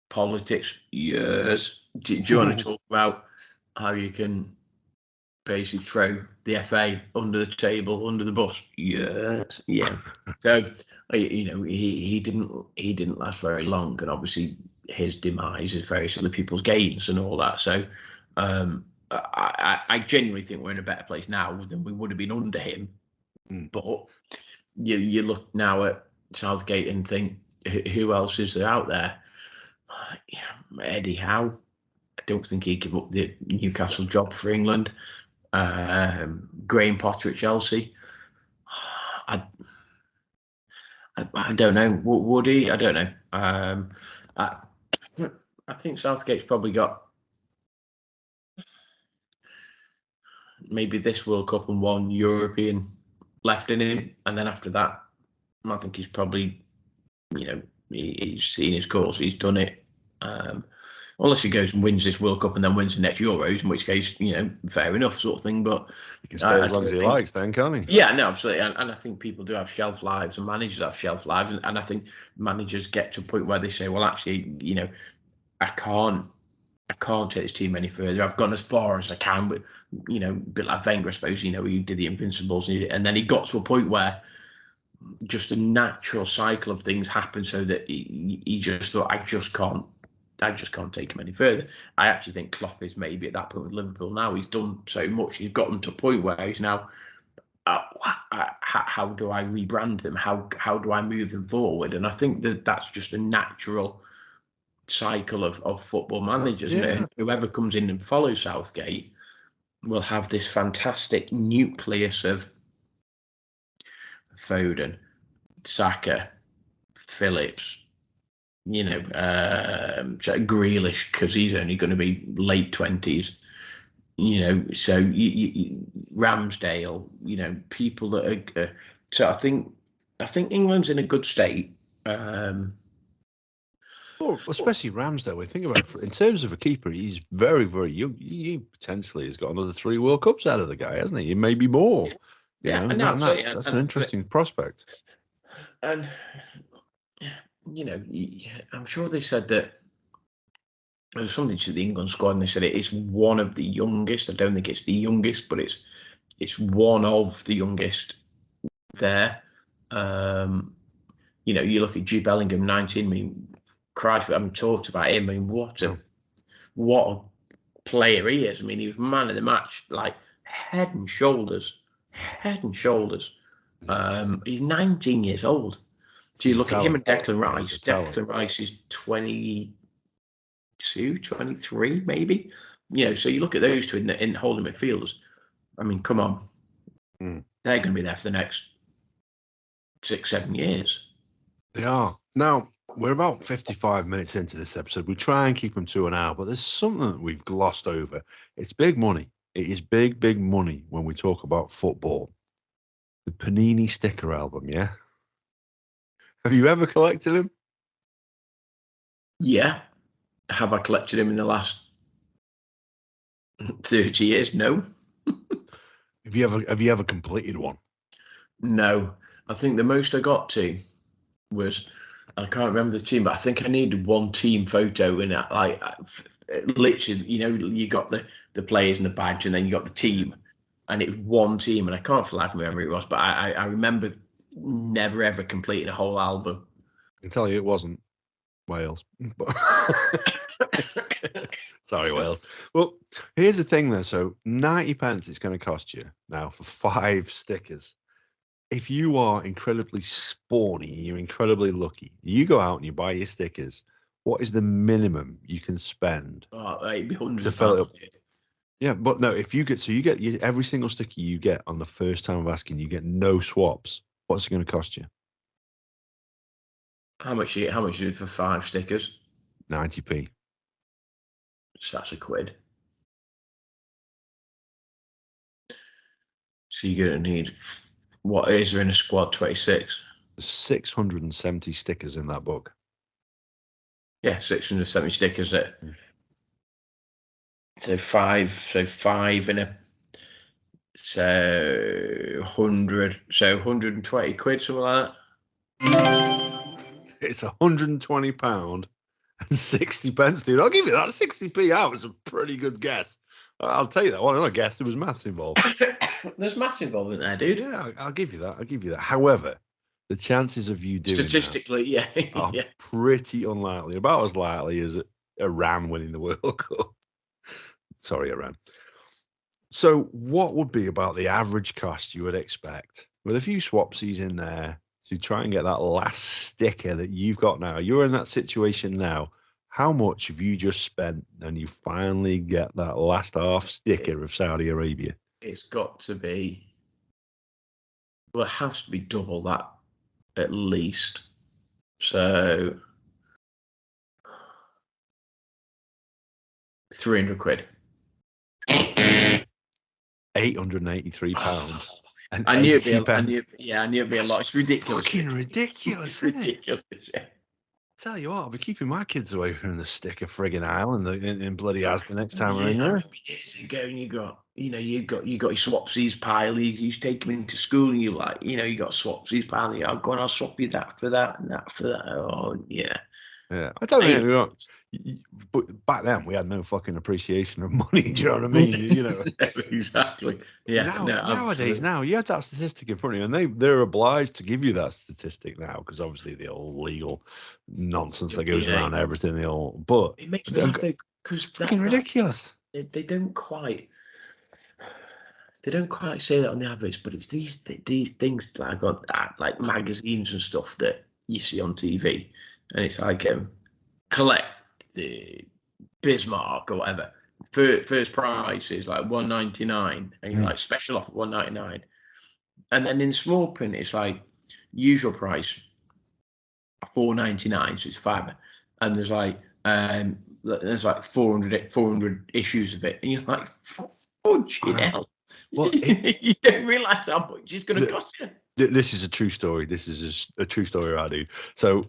politics? Yes. Do you want to talk about how you can basically throw the FA under the table, under the bus? Yes. Yeah. So he didn't last very long, and obviously his demise is various other people's gains and all that. So I genuinely think we're in a better place now than we would have been under him. But you look now at Southgate and think, who else is there out there? Eddie Howe. I don't think he'd give up the Newcastle job for England. Graham Potter at Chelsea. I don't know. Would he? I don't know. I think Southgate's probably got maybe this World Cup and one European left in him, and then after that, I think he's probably, he's seen his course. He's done it. Unless he goes and wins this World Cup and then wins the next Euros, in which case, fair enough, sort of thing. But
he can stay as long as he likes, then, can't he?
Yeah, no, absolutely. And I think people do have shelf lives, and managers have shelf lives, and I think managers get to a point where they say, well, actually, I can't take this team any further. I've gone as far as I can, but a bit like Wenger, I suppose. He did the Invincibles, and then he got to a point where just a natural cycle of things happened, so that he just thought, I just can't take him any further. I actually think Klopp is maybe at that point with Liverpool now. He's done so much. He's gotten to a point where he's now, how do I rebrand them? How do I move them forward? And I think that's just a natural cycle of football managers. Yeah. And whoever comes in and follows Southgate will have this fantastic nucleus of Foden, Saka, Phillips, Grealish, because he's only going to be late 20s. So Ramsdale, people that are. So I think England's in a good state.
Well, especially Ramsdale. When you think about it, in terms of a keeper, he's very, very young. He potentially has got another 3 World Cups out of the guy, hasn't he? Maybe more. That's an interesting prospect.
And I'm sure they said that there's something to the England squad, and they said it is one of the youngest. I don't think it's the youngest, but it's one of the youngest there. You look at Jude Bellingham, 19. I mean, Christ, we haven't talked about him. I mean, what a player he is. I mean, he was man of the match, like head and shoulders. He's 19 years old. So you look at him and Declan Rice. Declan Rice is 22, 23, maybe. So you look at those two in holding midfielders. I mean, come on. They're going to be there for the next 6-7 years.
They are. Now, we're about 55 minutes into this episode. We try and keep them to an hour, but there's something that we've glossed over. It's big money. It is big, big money when we talk about football. The Panini sticker album, yeah? Have you ever collected them?
Yeah. Have I collected them in the last 30 years? No.
Have you ever completed one?
No. I think the most I got to was, I can't remember the team, but I think I needed one team photo in it. Like, literally, you got the players and the badge, and then you got the team, and it was one team, and I can't for the life of me remember who it was, but I remember never ever completing a whole album.
I can tell you it wasn't Wales. Sorry, Wales. Well, here's the thing though. So 90p it's going to cost you now for 5 stickers. If you are incredibly spawny, you're incredibly lucky, you go out and you buy your stickers, what is the minimum you can spend
to
fill it up? Yeah, but no, if you get every single sticker you get on the first time of asking, you get no swaps. What's it going to cost you?
How much is it for 5 stickers?
90p.
So that's £1. So you're going to need, what is there in a squad? 26.
670 stickers in that book.
Yeah, 670 stickers. So five in a. So 100. So 120 quid, something like that.
It's £120 and 60p, dude. I'll give you that. 60p out was a pretty good guess. I'll tell you that. Well, I guess there was maths involved.
There's maths involved in there, dude.
Yeah, I'll give you that. However, the chances of you doing
statistically,
that are pretty unlikely. About as likely as Iran winning the World Cup. Sorry, Iran. So what would be about the average cost you would expect with a few swapsies in there to try and get that last sticker that you've got now? You're in that situation now. How much have you just spent and you finally get that last half sticker of Saudi Arabia?
It's got to be, well, it has to be double that at least. So 300 quid.
£883. And
I knew it'd be a lot. It's ridiculous.
Fucking ridiculous, isn't
ridiculous,
it? Yeah. Tell you what, I'll be keeping my kids away from the sticker friggin' aisle in bloody Asda the next time we're in there.
Years ago, and you got your swapsies pile. You take them into school, and you got swapsies pile. You go, go on, I'll swap you that for that and that for that. Oh yeah.
Yeah, I don't get me wrong, but back then we had no fucking appreciation of money. Do you know what I mean?
No, exactly. Yeah.
Nowadays, you have that statistic in front of you, and they're obliged to give you that statistic now because obviously the old legal nonsense that goes around everything. But
it makes me laugh because
it's fucking ridiculous.
They don't quite say that on the average, but it's these things that I got like magazines and stuff that you see on TV. And it's like collect the Bismarck or whatever. First price is like $1.99, and you're like special offer $1.99. And then in small print, it's like usual price $4.99, so it's £5, and there's like 400 issues of it, and you're like, fudging hell.
Well,
you don't realise how much it's going to cost you.
This is a true story. This is a true story, right, dude? So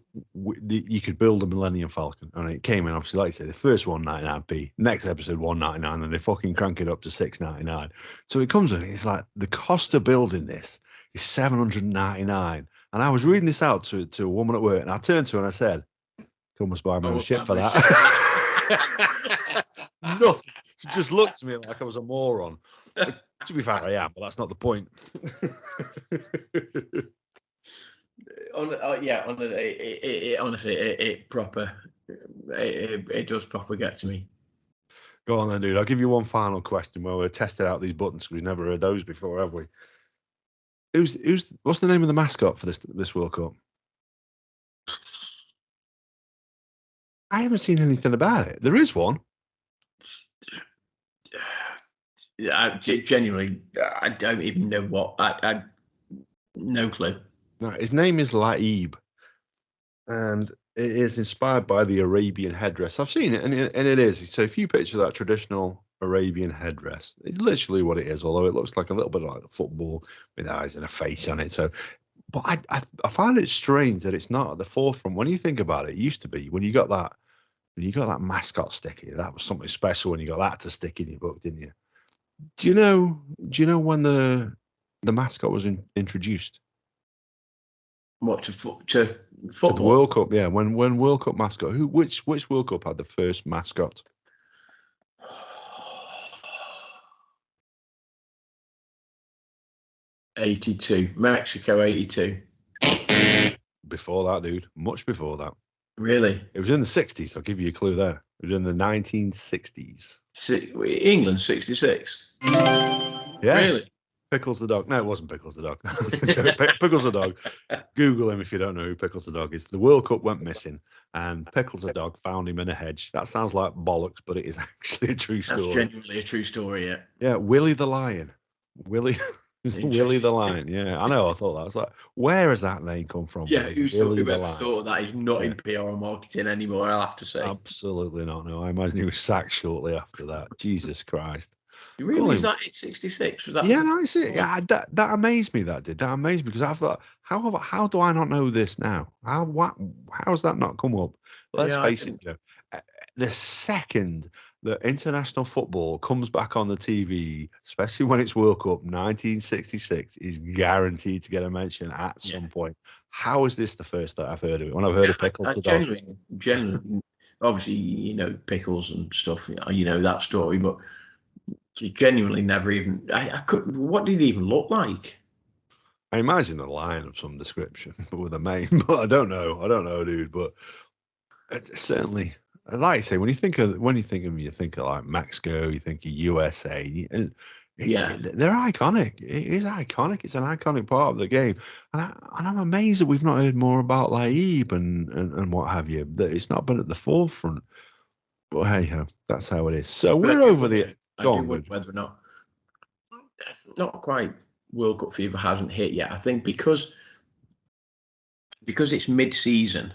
you could build a Millennium Falcon, and it came in, obviously, like I say, the first 199p, next episode 199, and they fucking crank it up to 699. So it comes in, it's like the cost of building this is 799. And I was reading this out to a woman at work, and I turned to her and I said, "Come must buy my own shit for that." Nothing. She just looked at me like I was a moron. To be fair, I am, but that's not the point.
Honestly, it does proper get to me.
Go on then, dude. I'll give you one final question where we're testing out these buttons because we've never heard those before, have we? What's the name of the mascot for this World Cup? I haven't seen anything about it. There is one.
Genuinely, I don't even know what. I no clue.
No, his name is Laib, and it is inspired by the Arabian headdress. I've seen it, and it is. So if you picture that traditional Arabian headdress, it's literally what it is. Although it looks like a little bit like a football with eyes and a face on it. So, but I find it strange that it's not at the forefront. When you think about it, it used to be when you got that mascot sticker. That was something special when you got that to stick in your book, didn't you? Do you know when the mascot was introduced?
What to football?
To the World Cup, yeah. When World Cup mascot? Which World Cup had the first mascot?
'82, Mexico '82.
Before that, dude. Much before that.
Really?
It was in the 60s. I'll give you a clue there. It was in the 1960s.
England '66.
Yeah.
Really?
Pickles the dog. No, it wasn't Pickles the dog. Pickles the dog. Google him if you don't know who Pickles the dog is. The World Cup went missing, and Pickles the dog found him in a hedge. That sounds like bollocks, but it is actually a true story.
That's genuinely a true story, yeah.
Yeah, Willie the Lion. Willie the Lion. Yeah, I know. I thought that. I was like, where has that name come from?
Yeah, whoever thought that is not in PR or marketing anymore, I'll have to say.
Absolutely not. No, I imagine he was sacked shortly after that. Jesus Christ.
Really? Is that in '66?
Yeah, no, it's it. Yeah, that amazed me. That amazed me because I thought, how do I not know this now? How's that not come up? Let's face it. You know, the second that international football comes back on the TV, especially when it's World Cup 1966, is guaranteed to get a mention at some point. How is this the first that I've heard of it? When I've heard of Pickles the dog.
Genuinely, obviously, you know, Pickles and stuff, you know that story, but you genuinely never even. I couldn't. What did he even look like?
I imagine a lion of some description, but with a mane. But I don't know, dude. But it's certainly, like I say, when you think of you think of like Mexico, you think of USA, and they're iconic. It is iconic. It's an iconic part of the game, and I'm amazed that we've not heard more about Laib and what have you. That it's not been at the forefront. But hey, that's how it is. So we're over the.
I do wonder whether or not quite World Cup fever hasn't hit yet. I think because it's mid-season.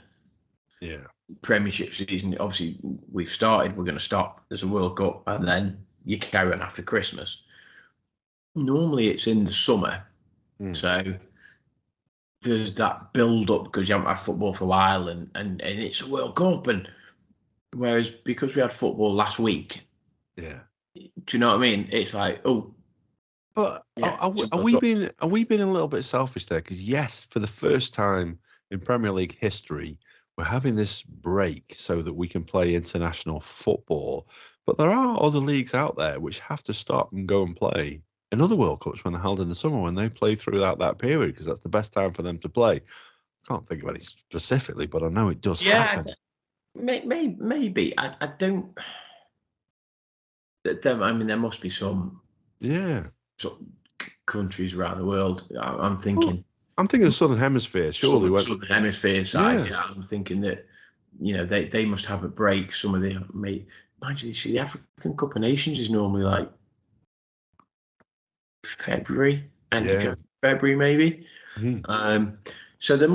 Yeah.
Premiership season. Obviously, we've started. We're going to stop. There's a World Cup, and then you carry on after Christmas. Normally, it's in the summer, so there's that build-up because you haven't had football for a while, and it's a World Cup. And whereas because we had football last week,
yeah.
Do you know what I mean? It's like, oh.
But are we being a little bit selfish there? Because yes, for the first time in Premier League history, we're having this break so that we can play international football. But there are other leagues out there which have to stop and go and play in other World Cups when they're held in the summer, when they play throughout that period, because that's the best time for them to play. I can't think of any specifically, but I know it does happen.
Maybe. I don't. I mean, there must be some countries around the world. I'm thinking.
Well, I'm thinking the Southern Hemisphere, surely.
Southern Hemisphere side. Yeah, I'm thinking that they must have a break. Some of the mind you, the African Cup of Nations is normally like February, February maybe. So there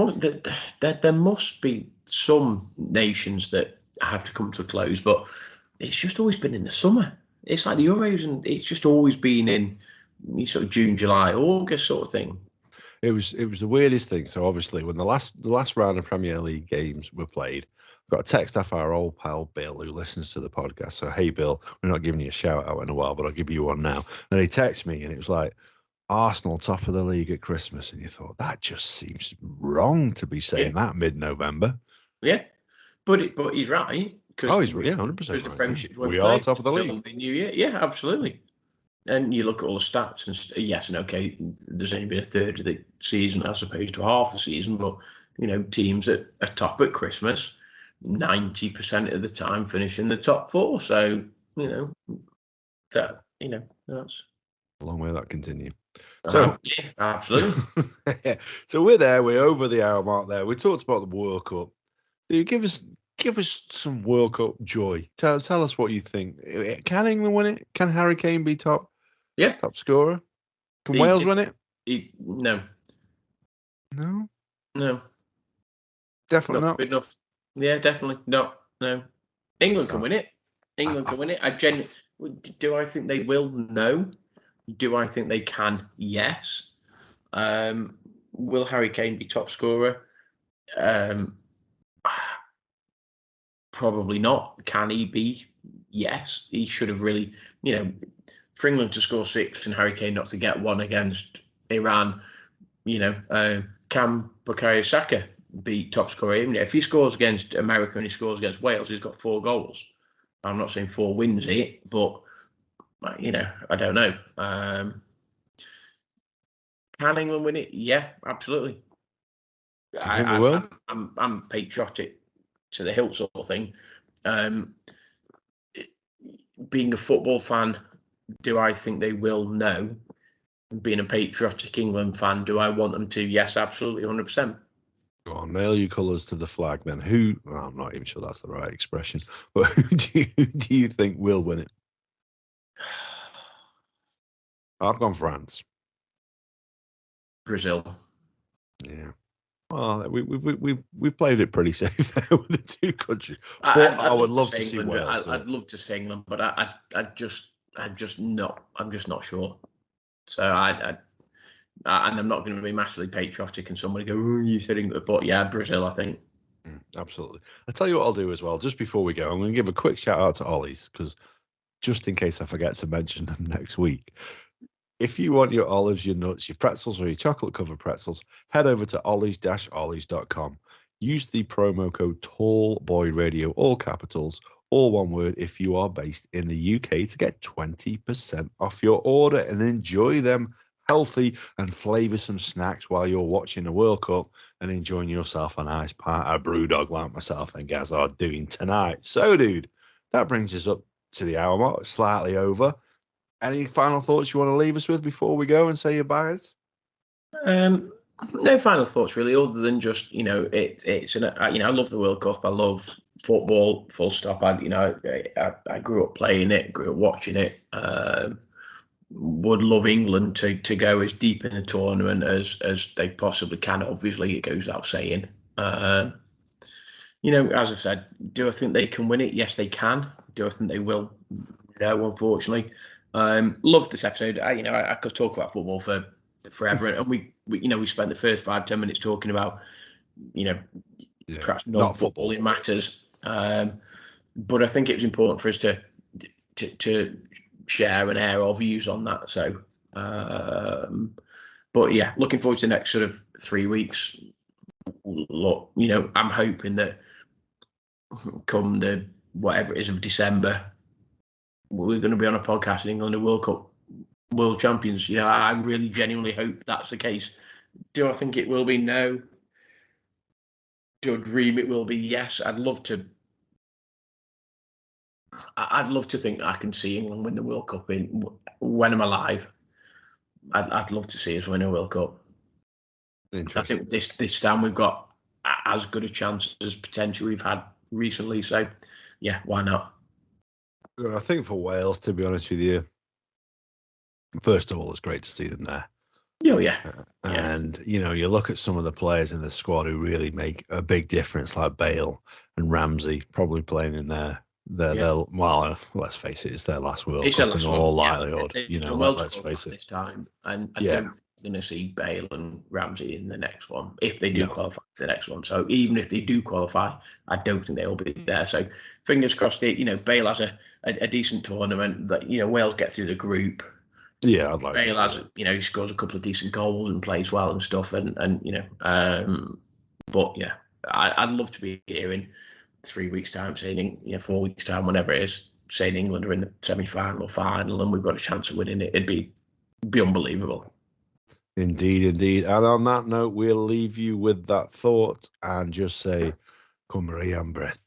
must be some nations that have to come to a close, but it's just always been in the summer. It's like the Euros, and it's just always been in sort of June, July, August sort of thing.
It was the weirdest thing. So obviously, when the last round of Premier League games were played, I got a text off our old pal Bill, who listens to the podcast. So hey, Bill, we're not giving you a shout out in a while, but I'll give you one now. And he texted me, and it was like, Arsenal top of the league at Christmas, and you thought that just seems wrong to be saying that mid-November.
Yeah, but he's right.
He's 100% right.
The Premiership
we are top of the league.
The new year, yeah, absolutely. And you look at all the stats, and yes, and okay, there's only been a third of the season as opposed to half the season, but teams that are top at Christmas, 90% of the time finish in the top four. So that's
a long way that continue.
So yeah, absolutely.
So we're there. We're over the hour mark there. We talked about the World Cup. Do give us some World Cup joy. Tell us what you think. Can England win it? Can Harry Kane be top scorer? Can Wales win it?
No.
Definitely not.
Enough. Yeah, definitely no. England can win it. England can win it. I genuinely do. I think they will. No. Do I think they can? Yes. Will Harry Kane be top scorer? Probably not. Can he be? Yes. He should have really, for England to score 6 and Harry Kane not to get 1 against Iran, can Bukayo Saka be top scorer? Even if he scores against America and he scores against Wales, he's got 4 goals. I'm not saying 4 wins it, but I don't know. Can England win it? Yeah, absolutely.
Do you think they will?
I'm patriotic to the hilt sort of thing. Being a football fan, do I think they will? No. Being a patriotic England fan, do I want them to? Yes, absolutely, 100%.
Go on, nail your colours to the flag then. I'm not even sure that's the right expression, but who do you think will win it? I've gone France.
Brazil.
Yeah. Well, we've played it pretty safe there with the 2 countries. But I would love to see Wales.
I'd love to see England, but I'm just not sure. So and I'm not going to be massively patriotic and somebody go, "Oh, you said England," but yeah, Brazil, I think.
Absolutely. I'll tell you what I'll do as well. Just before we go, I'm going to give a quick shout out to Ollie's, because just in case I forget to mention them next week. If you want your olives, your nuts, your pretzels, or your chocolate-covered pretzels, head over to ollies-ollies.com. Use the promo code TALLBOYRADIO, all capitals, all one word, if you are based in the UK, to get 20% off your order and enjoy them healthy and flavoursome snacks while you're watching the World Cup and enjoying yourself a nice pint of BrewDog like myself and Gaz are doing tonight. So, dude, that brings us up to the hour mark, slightly over. Any final thoughts you want to leave us with before we go and say your byes?
No final thoughts really, other than just it's I love the World Cup. I love football. Full stop. I grew up playing it, grew up watching it. Would love England to go as deep in the tournament as they possibly can. Obviously, it goes without saying. As I said, do I think they can win it? Yes, they can. Do I think they will? No, unfortunately. Love this episode. I could talk about football for forever, and we spent the first 5-10 minutes talking about perhaps not football matters, but I think it was important for us to share and air our views on that. So, but yeah, looking forward to the next sort of 3 weeks. Look, I'm hoping that come the whatever it is of December, we're going to be on a podcast in England, the World Cup world champions. I really genuinely hope that's the case. Do I think it will be? No. Do I dream it will be? Yes. I'd love to think I can see England win the World Cup when I'm alive. I'd love to see us win a World Cup. I think this time we've got as good a chance as potential we've had recently. So, yeah, why not?
I think for Wales, to be honest with you, first of all, it's great to see them there.
Oh yeah.
And you know, you look at some of the players in the squad who really make a big difference, like Bale and Ramsey, probably playing in their well, let's face it, it's their last World
It's the
Cup in
last one.
all
Yeah.
likelihood.
They've
You know,
done well to
let's face
qualify
it.
this time, and I
Yeah.
don't think you're going to see Bale and Ramsey in the next one if they do
No.
qualify for the next one. So even if they do qualify, I don't think they will be there. So fingers crossed. Bale has a decent tournament. That Wales get through the group.
Yeah, I'd like
Bale
to
has
see it.
he scores a couple of decent goals and plays well and stuff. But yeah, I'd love to be here in 3 weeks' time, saying 4 weeks' time, whenever it is, saying England are in the semi-final or final, and we've got a chance of winning it. It'd be unbelievable.
Indeed, indeed. And on that note, we'll leave you with that thought and just say, Cymru am byth.